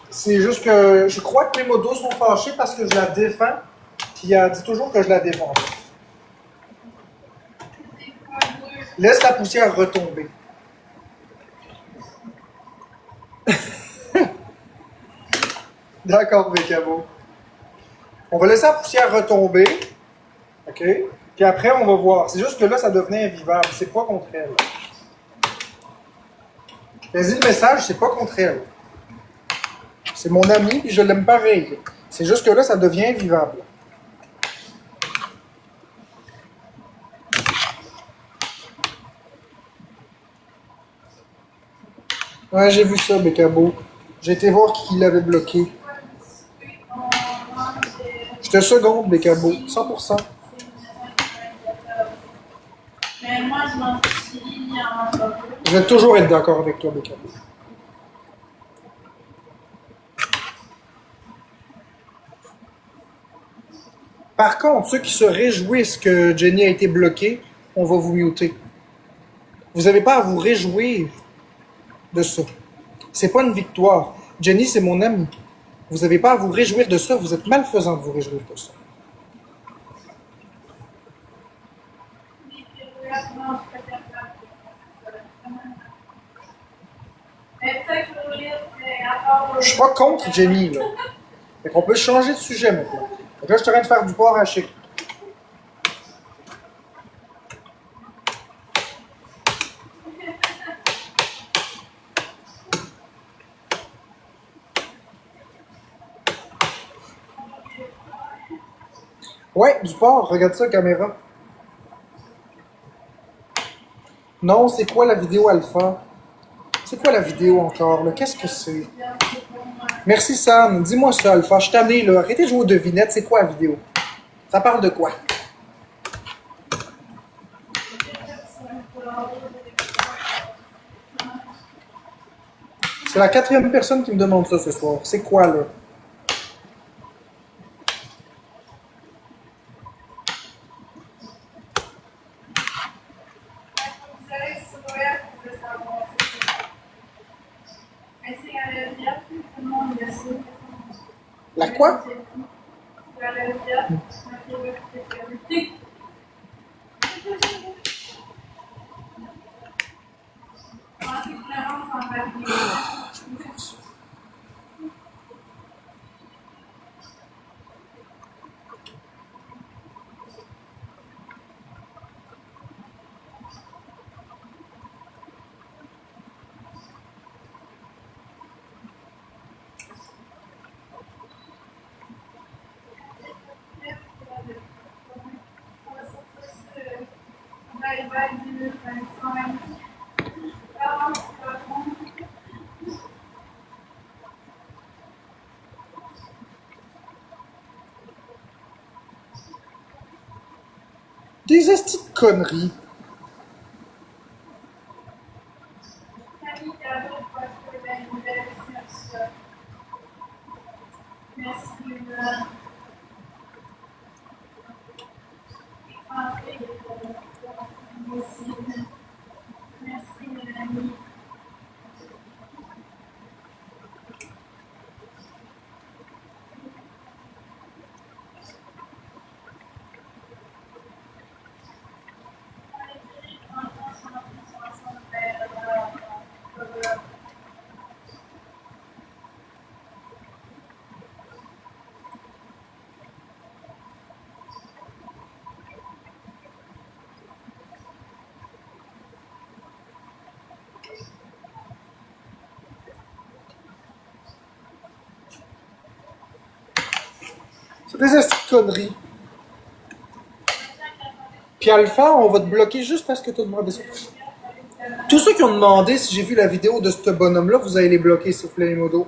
c'est juste que je crois que mes modos sont fâchés parce que je la défends. Puis elle dit toujours que je la défends. Laisse la poussière retomber. D'accord, Bécamo. On va laisser la poussière retomber. OK? Puis après, on va voir. C'est juste que là, ça devenait invivable. C'est pas contre elle. Vas-y, le message, c'est pas contre elle. C'est mon ami, puis je l'aime pareil. C'est juste que là, ça devient invivable. Ouais, j'ai vu ça, Bécamo. J'ai été voir qui l'avait bloqué. Je te seconde, Bécamo. 100%. Mais moi, je m'en suis en entreprise. Je vais toujours être d'accord avec toi, Bécamo. Par contre, ceux qui se réjouissent que Jenny a été bloquée, on va vous muter. Vous n'avez pas à vous réjouir de ça. C'est pas une victoire. Jenny, c'est mon ami. Vous n'avez pas à vous réjouir de ça. Vous êtes malfaisant de vous réjouir de ça. Je suis pas contre Jenny, là. Fait qu'on peut changer de sujet maintenant. Fait que là, je suis en train de faire du porc haché. Ouais, du porc. Regarde ça, caméra. Non, c'est quoi la vidéo alpha? C'est quoi la vidéo encore, là? Qu'est-ce que c'est? Merci, Sam. Dis-moi ça, alpha. Je suis tanné, là. Arrêtez de jouer aux devinettes. C'est quoi la vidéo? Ça parle de quoi? C'est la 4e personne qui me demande ça ce soir. C'est quoi, là? Vous allez sur le web pour le savoir. Mais c'est à la vie, tout le monde le sait. La quoi? C'est à la vie, ma priorité. Pensez que Clarence en va venir. Bye bye 2025. Clarence, Des estis de conneries. Camille, cadeau, parce que la nouvelle recherche. Merci, merci, Mélanie. C'est des estis de conneries. Puis Alpha, on va te bloquer juste parce que tu as demandé ça. Tous ceux qui ont demandé si j'ai vu la vidéo de ce bonhomme-là, vous allez les bloquer, s'il vous plaît, les modos.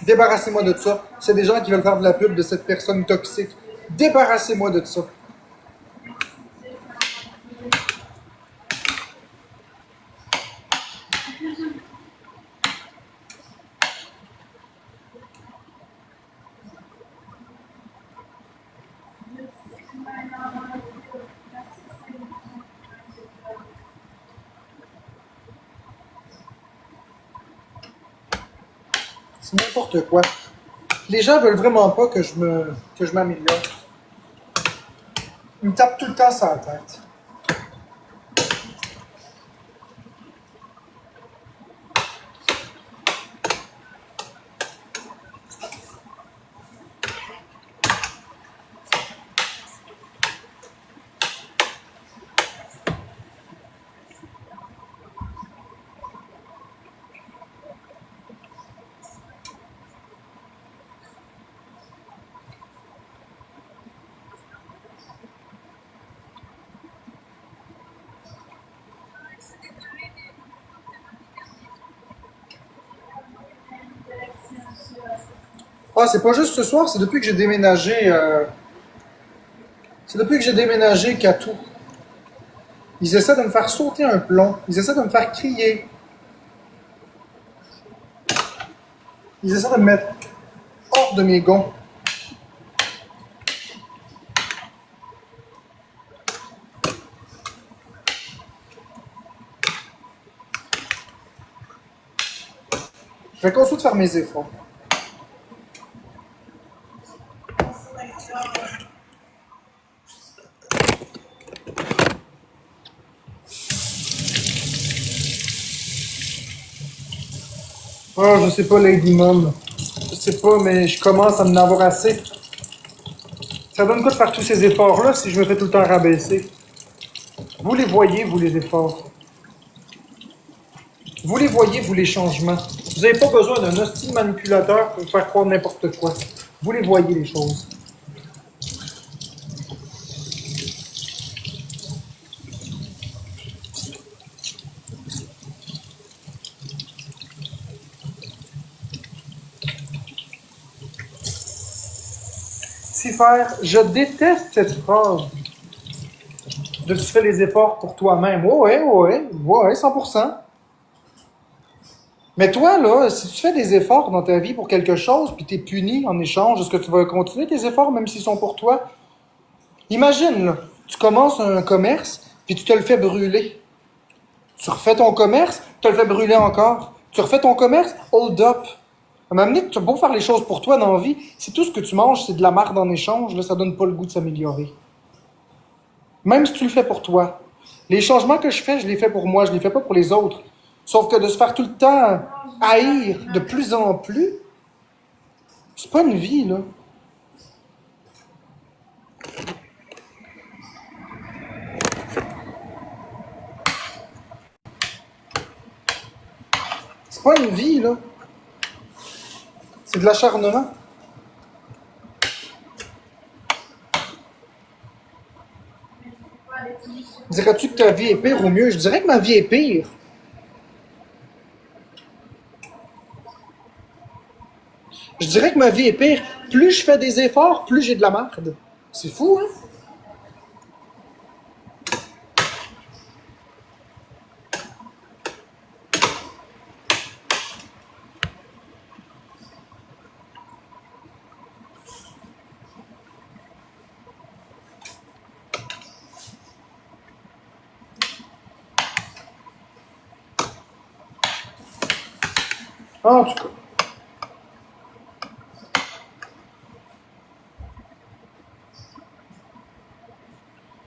Débarrassez-moi de ça. C'est des gens qui veulent faire de la pub de cette personne toxique. Débarrassez-moi de ça. C'est n'importe quoi. Les gens veulent vraiment pas que je m'améliore. Ils me tapent tout le temps sur la tête. Ah, c'est pas juste ce soir, c'est depuis que j'ai déménagé. C'est depuis que j'ai déménagé qu'à tout. Ils essaient de me faire sauter un plomb. Ils essaient de me faire crier. Ils essaient de me mettre hors de mes gonds. Je vais continuer de faire mes efforts. Oh, je sais pas, Lady Mom. Je sais pas, mais je commence à m'en avoir assez. Ça donne quoi de faire tous ces efforts-là si je me fais tout le temps rabaisser? Vous les voyez, vous, les efforts. Vous les voyez, vous, les changements. Vous n'avez pas besoin d'un hostile manipulateur pour faire croire n'importe quoi. Vous les voyez, les choses. Si faire, je déteste cette phrase de tu fais les efforts pour toi-même. Ouais, 100%. Mais toi, là, si tu fais des efforts dans ta vie pour quelque chose, puis tu es puni en échange, est-ce que tu vas continuer tes efforts même s'ils sont pour toi? Imagine, là, tu commences un commerce, puis tu te le fais brûler. Tu refais ton commerce, tu te le fais brûler encore. Tu refais ton commerce, hold up. À un moment donné, tu as beau faire les choses pour toi dans la vie, si tout ce que tu manges, c'est de la merde en échange, là, ça donne pas le goût de s'améliorer. Même si tu le fais pour toi. Les changements que je fais, je les fais pour moi, je les fais pas pour les autres. Sauf que de se faire tout le temps haïr de plus en plus, c'est pas une vie, là. C'est pas une vie, là. C'est de l'acharnement. Dirais-tu que ta vie est pire ou mieux? Je dirais que ma vie est pire. Je dirais que ma vie est pire. Plus je fais des efforts, plus j'ai de la merde. C'est fou, hein? En tout cas.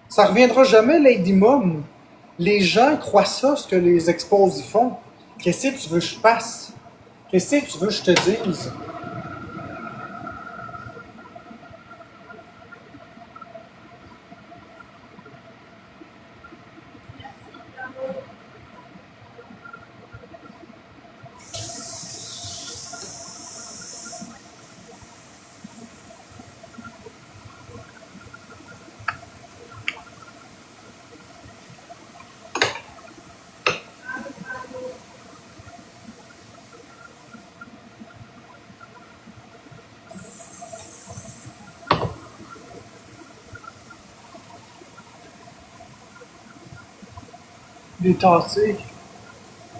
Ça reviendra jamais, Lady Mom. Les gens croient ça, ce que les expos y font. Qu'est-ce que tu veux que je fasse? Qu'est-ce que tu veux que je te dise? détassé.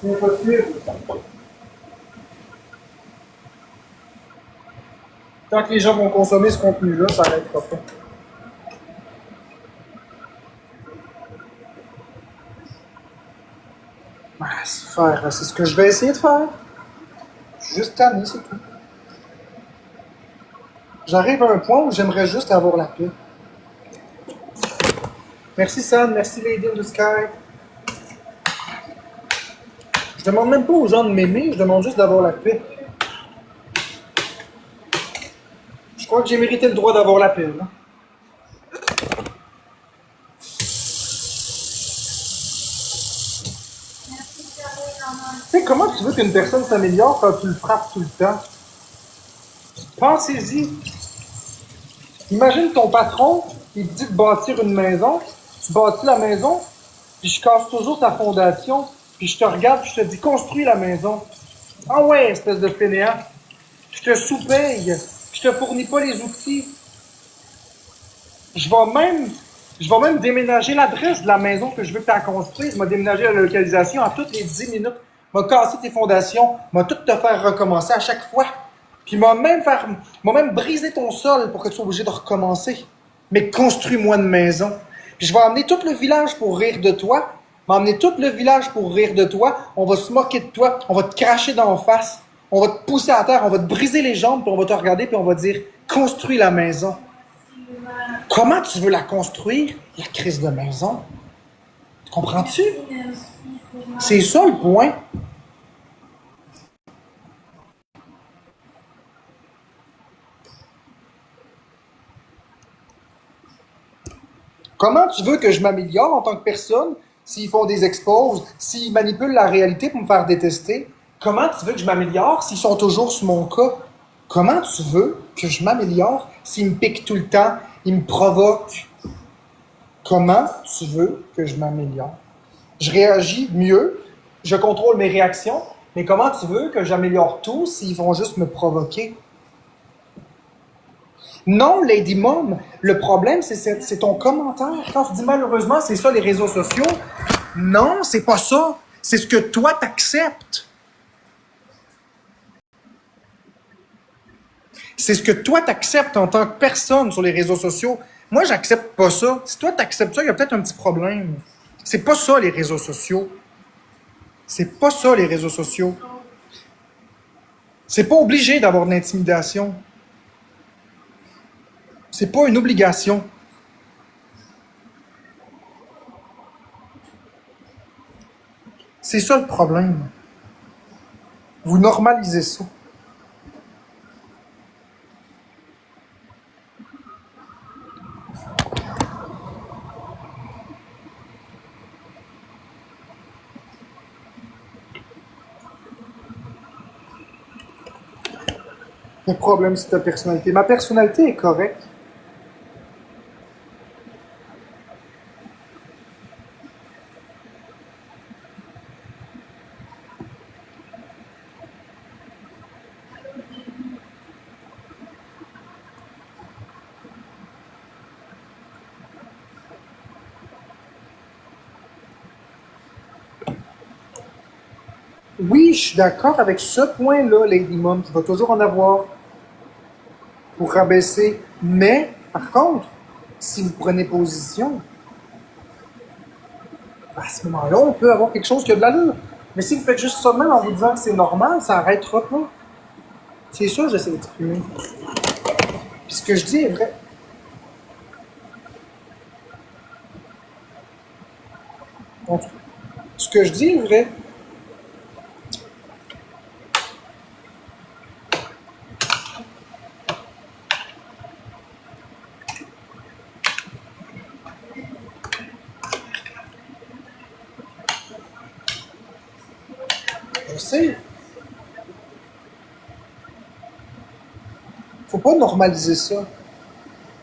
C'est impossible. Tant que les gens vont consommer ce contenu-là, ça n'arrêtera pas. Ah, c'est ce que je vais essayer de faire. Je suis juste tanné, c'est tout. J'arrive à un point où j'aimerais juste avoir la paix. Merci Sam, merci Lady in the Sky. Je demande même pas aux gens de m'aimer, je demande juste d'avoir la paix. Je crois que j'ai mérité le droit d'avoir la paix, là. Tu sais, comment tu veux qu'une personne s'améliore quand tu le frappes tout le temps? Pensez-y. Imagine ton patron, il te dit de bâtir une maison, tu bâtis la maison, puis je casse toujours ta fondation, puis je te regarde, puis je te dis construis la maison. Ah ouais, espèce de fainéant. Je te sous-paye, je te fournis pas les outils. Je vais même déménager l'adresse de la maison que je veux que tu aies construise. Je vais déménager la localisation à toutes les 10 minutes. Je vais casser tes fondations. Je vais tout te faire recommencer à chaque fois. Puis je vais même briser ton sol pour que tu sois obligé de recommencer. Mais construis-moi une maison. Puis je vais emmener tout le village pour rire de toi. Je vais emmener tout le village pour rire de toi. On va se moquer de toi. On va te cracher d'en face. On va te pousser à terre. On va te briser les jambes. Puis on va te regarder. Puis on va dire construis la maison. Comment tu veux la construire, la crise de maison? Comprends-tu? C'est ça le point. Comment tu veux que je m'améliore en tant que personne s'ils font des exposes, s'ils manipulent la réalité pour me faire détester? Comment tu veux que je m'améliore s'ils sont toujours sur mon cas? Comment tu veux que je m'améliore s'ils me piquent tout le temps, ils me provoquent? Comment tu veux que je m'améliore? Je réagis mieux, je contrôle mes réactions, mais comment tu veux que j'améliore tout s'ils vont juste me provoquer? Non, Lady Mom, le problème, c'est ton commentaire. Quand tu dis malheureusement, c'est ça les réseaux sociaux. Non, c'est pas ça. C'est ce que toi t'acceptes. C'est ce que toi t'acceptes en tant que personne sur les réseaux sociaux. Moi, j'accepte pas ça. Si toi t'acceptes ça, il y a peut-être un petit problème. C'est pas ça les réseaux sociaux. C'est pas ça les réseaux sociaux. C'est pas obligé d'avoir de l'intimidation. C'est pas une obligation. C'est ça le problème. Vous normalisez ça. Le problème, c'est ta personnalité. Ma personnalité est correcte. Oui, je suis d'accord avec ce point-là, Lady Mom, qu'il va toujours en avoir pour rabaisser. Mais, par contre, si vous prenez position, à ce moment-là, on peut avoir quelque chose qui a de l'allure. Mais si vous faites juste ça de même en vous disant que c'est normal, ça n'arrêtera pas. C'est ça que j'essaie d'exprimer. Puis ce que je dis est vrai. Donc, ce que je dis est vrai. Je sais. Faut pas normaliser ça.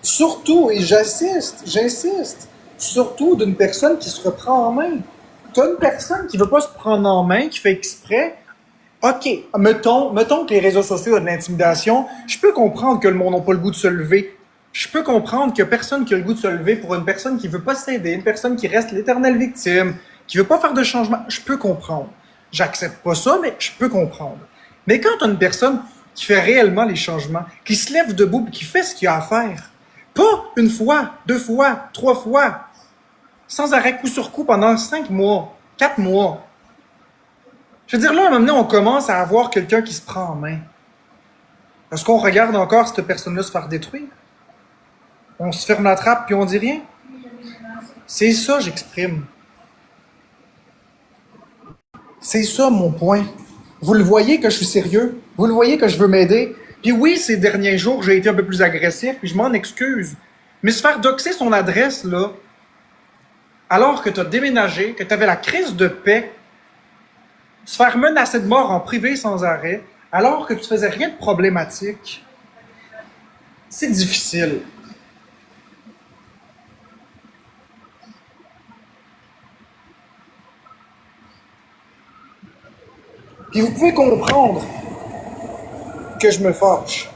Surtout, et j'insiste, surtout d'une personne qui se reprend en main. T'as une personne qui veut pas se prendre en main, qui fait exprès. OK, mettons que les réseaux sociaux ont de l'intimidation. Je peux comprendre que le monde n'a pas le goût de se lever. Je peux comprendre qu'il y a personne qui a le goût de se lever pour une personne qui veut pas s'aider, une personne qui reste l'éternelle victime, qui veut pas faire de changement, je peux comprendre. J'accepte pas ça, mais je peux comprendre. Mais quand tu as une personne qui fait réellement les changements, qui se lève debout et qui fait ce qu'il a à faire, pas une fois, 2 fois, 3 fois, sans arrêt coup sur coup pendant 5 mois, 4 mois. Je veux dire, là, à un moment donné, on commence à avoir quelqu'un qui se prend en main. Est-ce qu'on regarde encore cette personne-là se faire détruire? On se ferme la trappe puis on dit rien? C'est ça, j'exprime. C'est ça, mon point. Vous le voyez que je suis sérieux? Vous le voyez que je veux m'aider? Puis oui, ces derniers jours, j'ai été un peu plus agressif, puis je m'en excuse. Mais se faire doxer son adresse, là, alors que tu as déménagé, que tu avais la crise de paix, se faire menacer de mort en privé sans arrêt, alors que tu faisais rien de problématique, c'est difficile. Puis vous pouvez comprendre que je me fâche.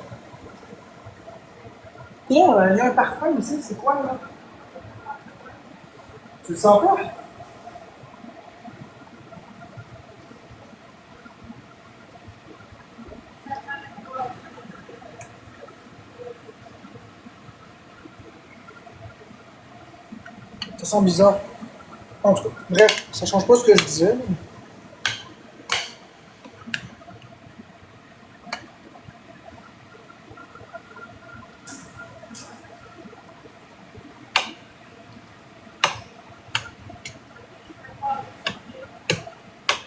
Là, il y a un parfum ici, c'est quoi, là? Tu le sens pas? Ça sent bizarre. En tout cas, bref, ça change pas ce que je disais.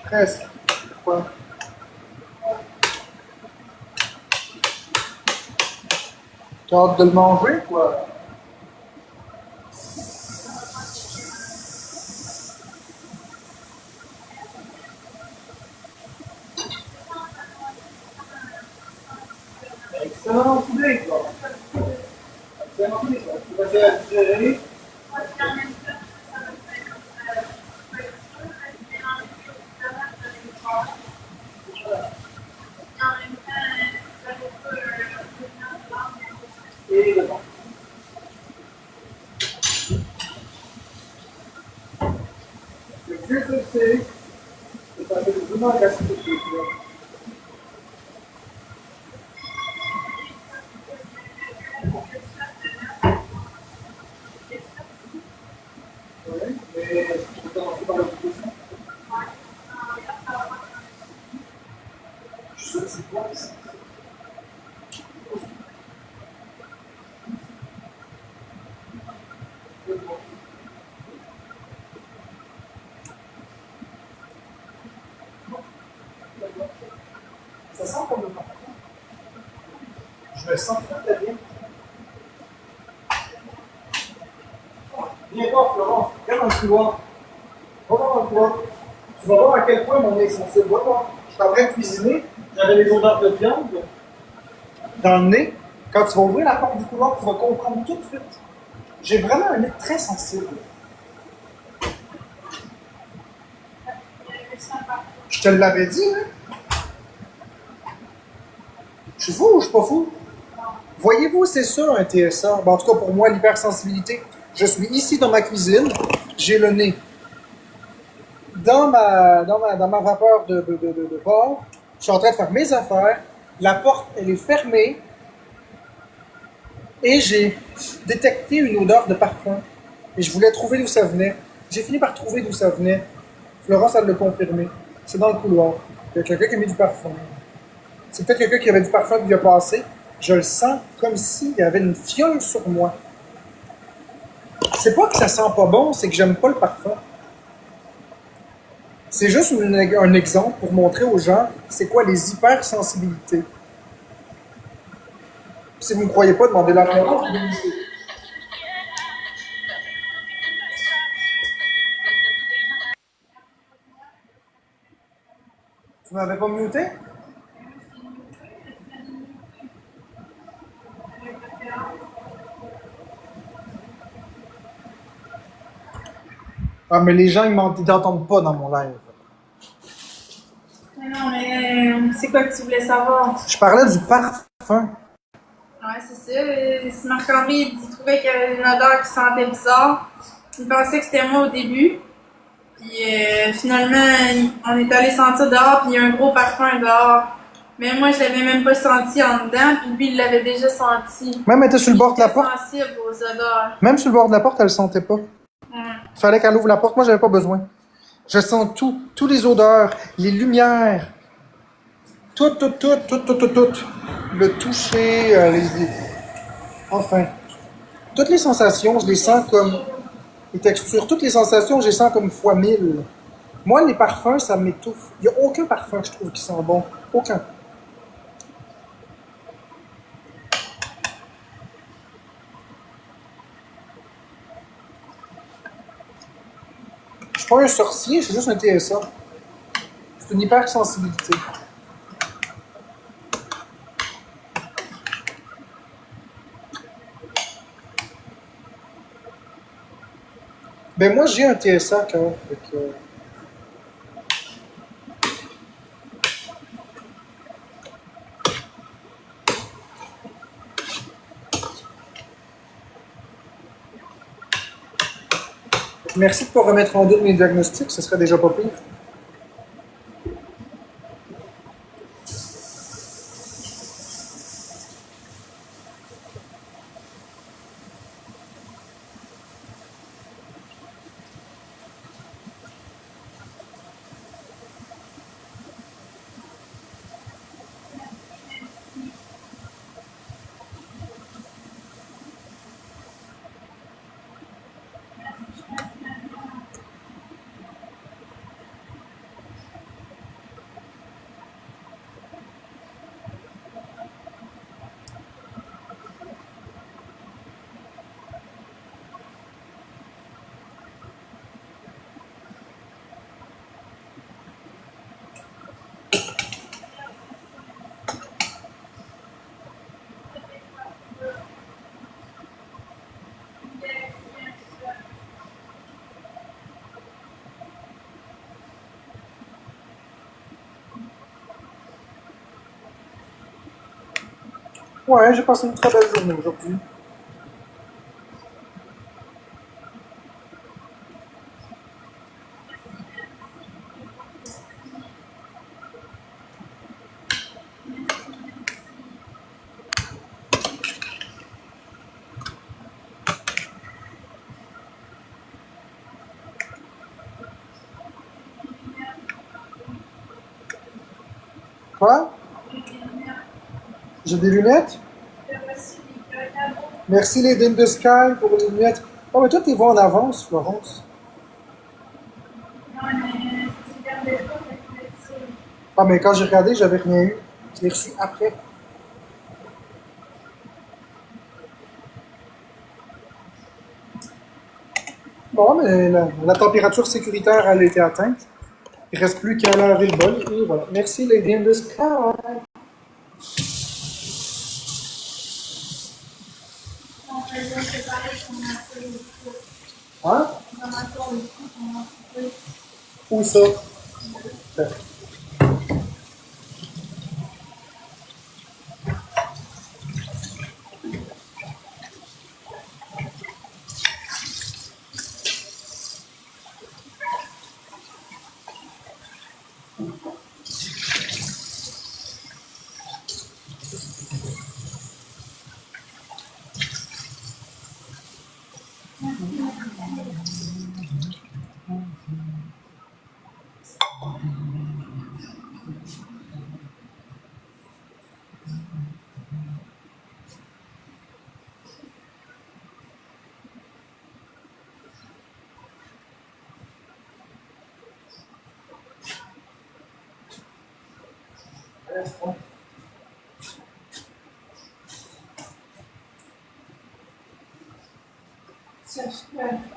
Presque. Ouais. T'as hâte de le manger, quoi? Excellent poulet, quoi. Excellent poulet, quoi. Tu vas essayer de digérer. Et dedans. Le plus c'est un peu vraiment agressif de ce là. Oui, mais je vais commencer par la position. Je sais que c'est quoi ça? Ça sent comme le parfum. Je me sens très bien. Viens voir, Florence. Regarde dans le couloir. Va voir dans le couloir. Tu vas voir à quel point mon nez est sensible. Va voir. Je suis en train de cuisiner. J'avais les odeurs de viande dans le nez. Quand tu vas ouvrir la porte du couloir, tu vas comprendre tout de suite. J'ai vraiment un nez très sensible. Je te l'avais dit, hein? Je suis fou ou je suis pas fou? Voyez-vous, c'est ça un TSA. Ben, en tout cas, pour moi, l'hypersensibilité. Je suis ici dans ma cuisine, j'ai le nez dans ma vapeur de porc. Je suis en train de faire mes affaires. La porte, elle est fermée. Et j'ai détecté une odeur de parfum. Et je voulais trouver d'où ça venait. J'ai fini par trouver d'où ça venait. Florence, elle l'a confirmé. C'est dans le couloir. Il y a quelqu'un qui a mis du parfum. C'est peut-être quelqu'un qui avait du parfum qui a passé. Je le sens comme s'il y avait une fiole sur moi. C'est pas que ça sent pas bon, c'est que j'aime pas le parfum. C'est juste un exemple pour montrer aux gens c'est quoi les hypersensibilités. Si vous ne croyez pas, demandez-la à Florence. Tu m'avais pas muté? Ah, mais les gens, ils n'entendent pas dans mon live. Mais non, mais c'est quoi que tu voulais savoir? Je parlais du parfum. Ouais, c'est ça. Si Marc-André il trouvait qu'il y avait une odeur qui sentait bizarre, il pensait que c'était moi au début. Puis finalement, on est allé sentir dehors, puis il y a un gros parfum dehors. Mais moi, je l'avais même pas senti en dedans, puis lui, il l'avait déjà senti. Même elle était sur le bord de la Il était porte. sensible aux odeurs. Même sur le bord de la porte, elle le sentait pas. Ouais. Fallait qu'elle ouvre la porte. Moi, j'avais pas besoin. Je sens tout. Toutes les odeurs, les lumières. Tout. Le toucher, enfin. Toutes les sensations, je les sens comme... Les textures, toutes les sensations, je les sens comme fois 1000. Moi, les parfums, ça m'étouffe. Il n'y a aucun parfum que je trouve qui sent bon. Aucun. Je suis pas un sorcier, je suis juste un TSA. C'est une hypersensibilité. Ben moi, j'ai un TSA, cœur. Fait que... Merci de ne pas remettre en doute mes diagnostics, ce serait déjà pas pire. Ouais, j'ai passé une très belle journée aujourd'hui. Quoi? J'ai des lunettes? Merci les Dim the Sky pour les lunettes. Oh, mais toi, t'es vois en avance, Florence. Ah, mais quand j'ai regardé, j'avais rien eu. Je l'ai reçu après. Bon, mais la température sécuritaire, elle a été atteinte. Il ne reste plus qu'à laver le bol. Et voilà. Merci les Dim the Sky. Hein? Où ça?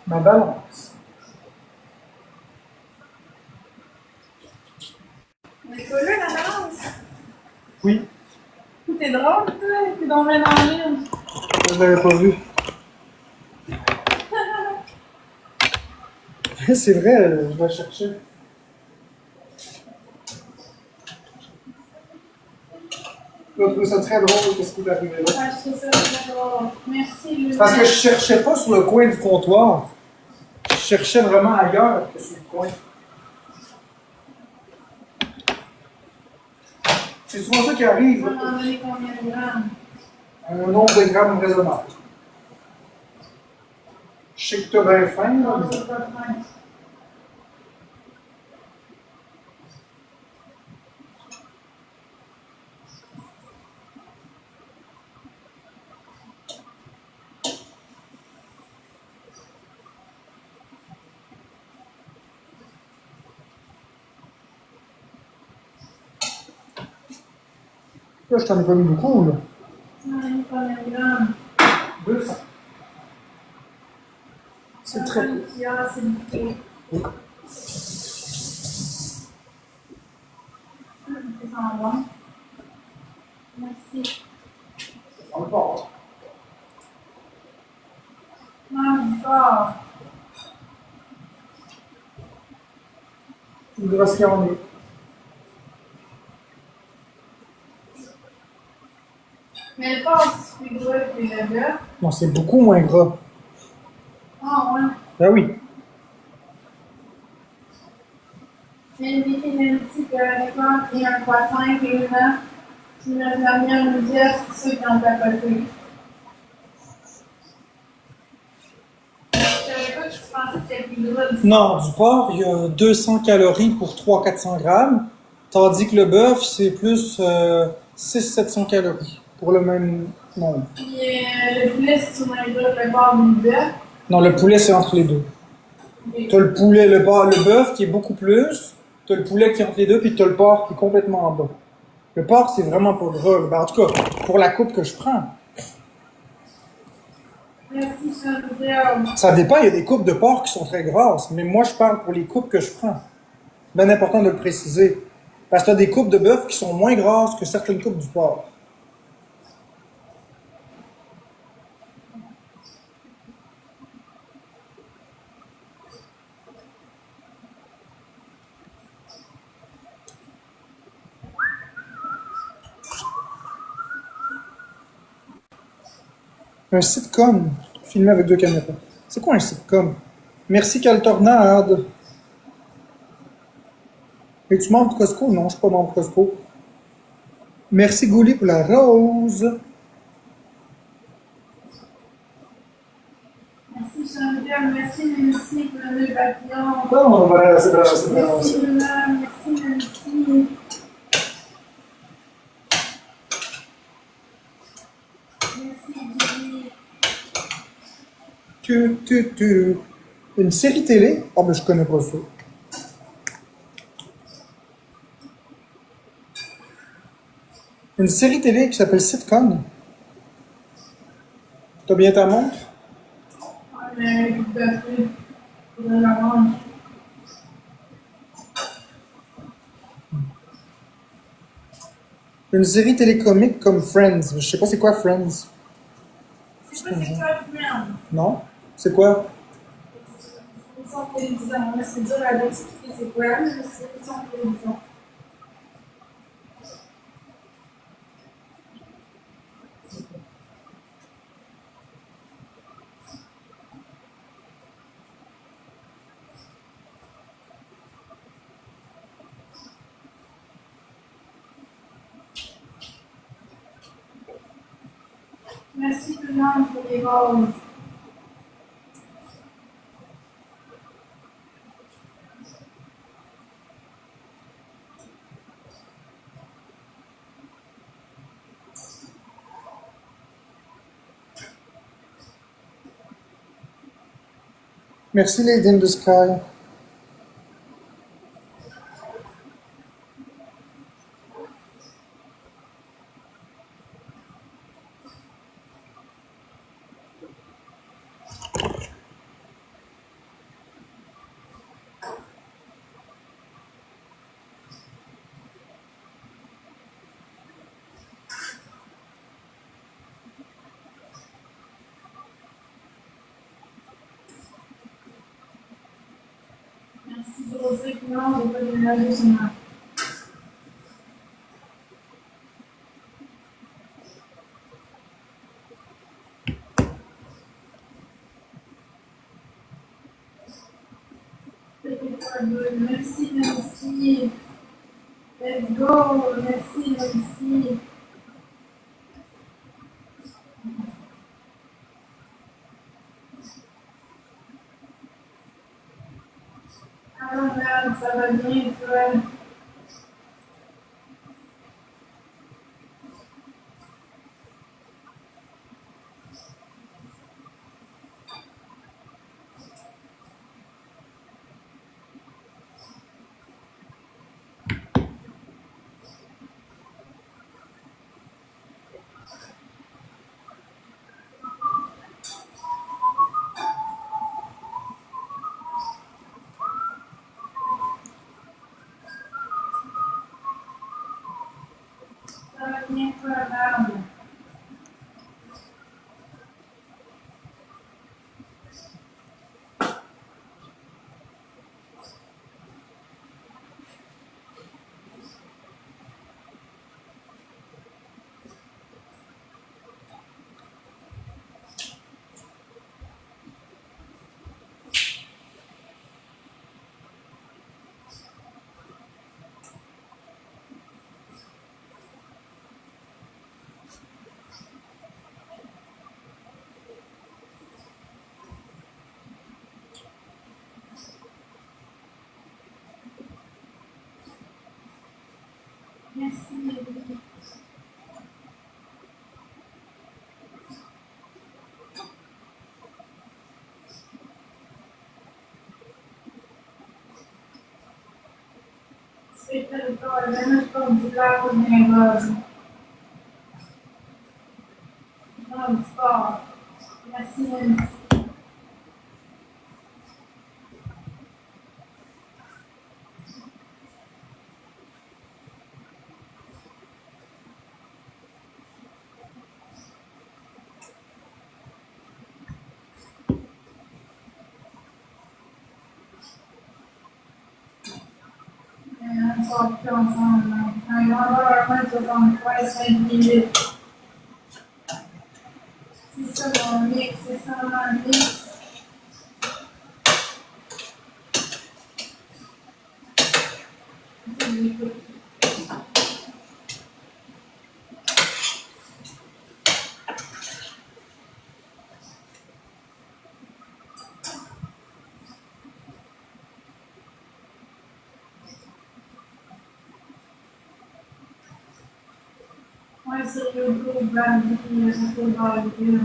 Ma balance. Mais toi là, la balance. Oui, T'es drôle, toi. T'es dans le en ligne. je l'avais pas vu. C'est vrai, je vais chercher. Je trouve ça très drôle, qu'est-ce qui est arrivé là. Ah, je trouve ça très drôle. Merci, Louis. Parce que je cherchais pas sur le coin du comptoir. Je cherchais vraiment ailleurs que sur le coin. C'est souvent ça qui arrive. On en donner combien de grammes? Un nombre de grammes raisonnable. Je sais que tu as bien faim, là, Non, mais c'est pas fin. là, je t'en ai pas mis beaucoup, là. On en donner combien de grammes? 200. C'est très peu. C'est beaucoup. Oui. Ça sent bon. Merci. On le part. Mange fort. Tu voudras ce qu'il y en est. Mais le porc, c'est plus gros que le bœuf. Non, c'est beaucoup moins gras. Ah ouais. Ben oui. Mais une vitamine C que l'écran et un croissant et une œuf. Une lasagne nous dit c'est ceux qui ont tapoté. Je savais pas que tu pensais que c'était plus gros. Non, du porc, il y a 200 calories pour 300-400 grammes, tandis que le bœuf, c'est plus 600-700 calories pour le même nombre. Puis le poulet, c'est souvent les gros, le porc ou le bœuf. Non, le poulet, c'est entre les deux. Tu as le poulet, le bœuf qui est beaucoup plus, tu as le poulet qui est entre les deux, puis tu as le porc qui est complètement en bas. Le porc, c'est vraiment pas gras. Ben, en tout cas, pour la coupe que je prends. Merci, Chantal. Ça dépend, il y a des coupes de porc qui sont très grasses, mais moi, je parle pour les coupes que je prends. Bien important de le préciser. Parce que tu as des coupes de bœuf qui sont moins grasses que certaines coupes du porc. Un sitcom, filmé avec 2 caméras. C'est quoi un sitcom? Merci Caltornade. Es-tu membre de Costco? Non, je ne suis pas membre de Costco. Merci Gouli pour la rose. Merci, Chantal. Merci, Nancy, pour le nœud papillon. Non, voilà, c'est vrai, c'est vrai. Merci, Luna. Merci, Nancy. Merci, Julie. Une série télé? Oh, mais je connais pas ça. Une série télé qui s'appelle Sitcom. T'as bien ta montre? On a un bout de feu pour la mange. Une série télécomique comme Friends. Je sais pas c'est quoi Friends. C'est pas c'est quoi le merde. Non? C'est quoi? C'est une émission de télévision. Là, c'est dur à expliquer c'est quoi, mais c'est une émission de télévision. Merci tout le monde pour les roses. Merci Lady in the Sky. Merci de Rosé Coulon, de pas de ménager sur moi. good. Merci, merci. Let's go. Merci, merci. Alors, regarde, ça va bien, toi. Ça va bien, toi, regarde. Merci, Lily. Spettatore, non scongiurato nei negozi. Non sport. Merci, merci. On sort plus ensemble. Un grandeur 1m63, 5 minutes. C'est ça mon mix, c'est ça mon mix. Ouais, c'est le gros bandit, le gros bandit.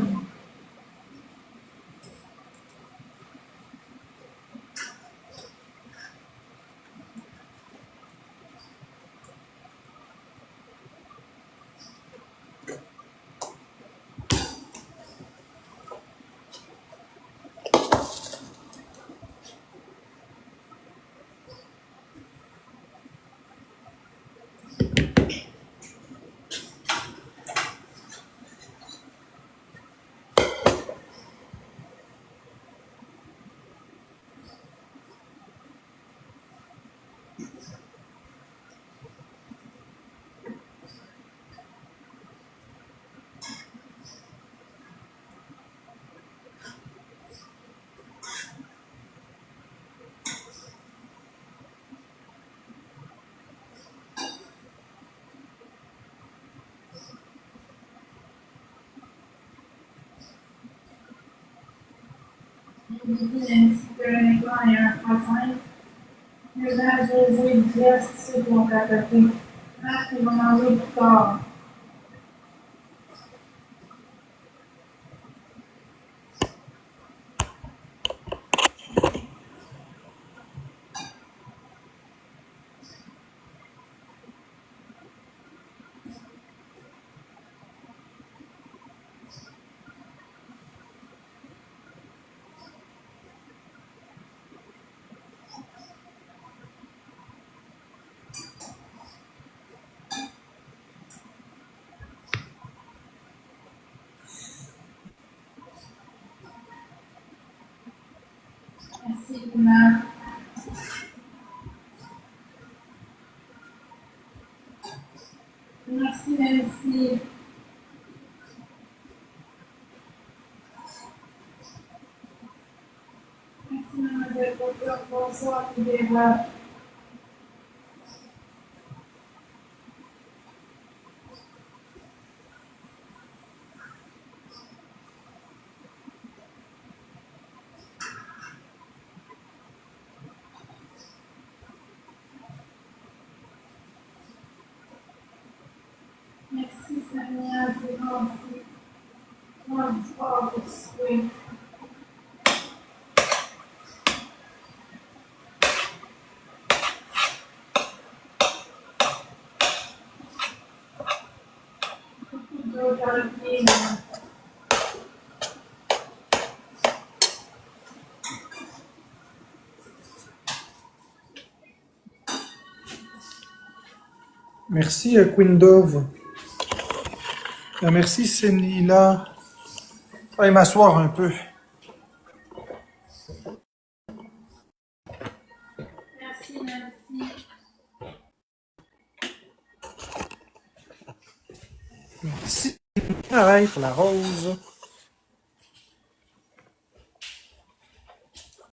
Nancy Perenicon et un croissant. Le vin José Diaz, ceux qui vont capoter. Ah, ils vont manger plus tard. Merci, Luna. Merci, Nancy. Merci, mademoiselle Coco. Bonsoir, Libéra. Merci, Seigneur, c'est gentil. Bonsoir, oui. Merci, Queen Dove. Merci, Cénila. Je vais m'asseoir un peu. Merci, merci. Merci. Pareil pour la rose.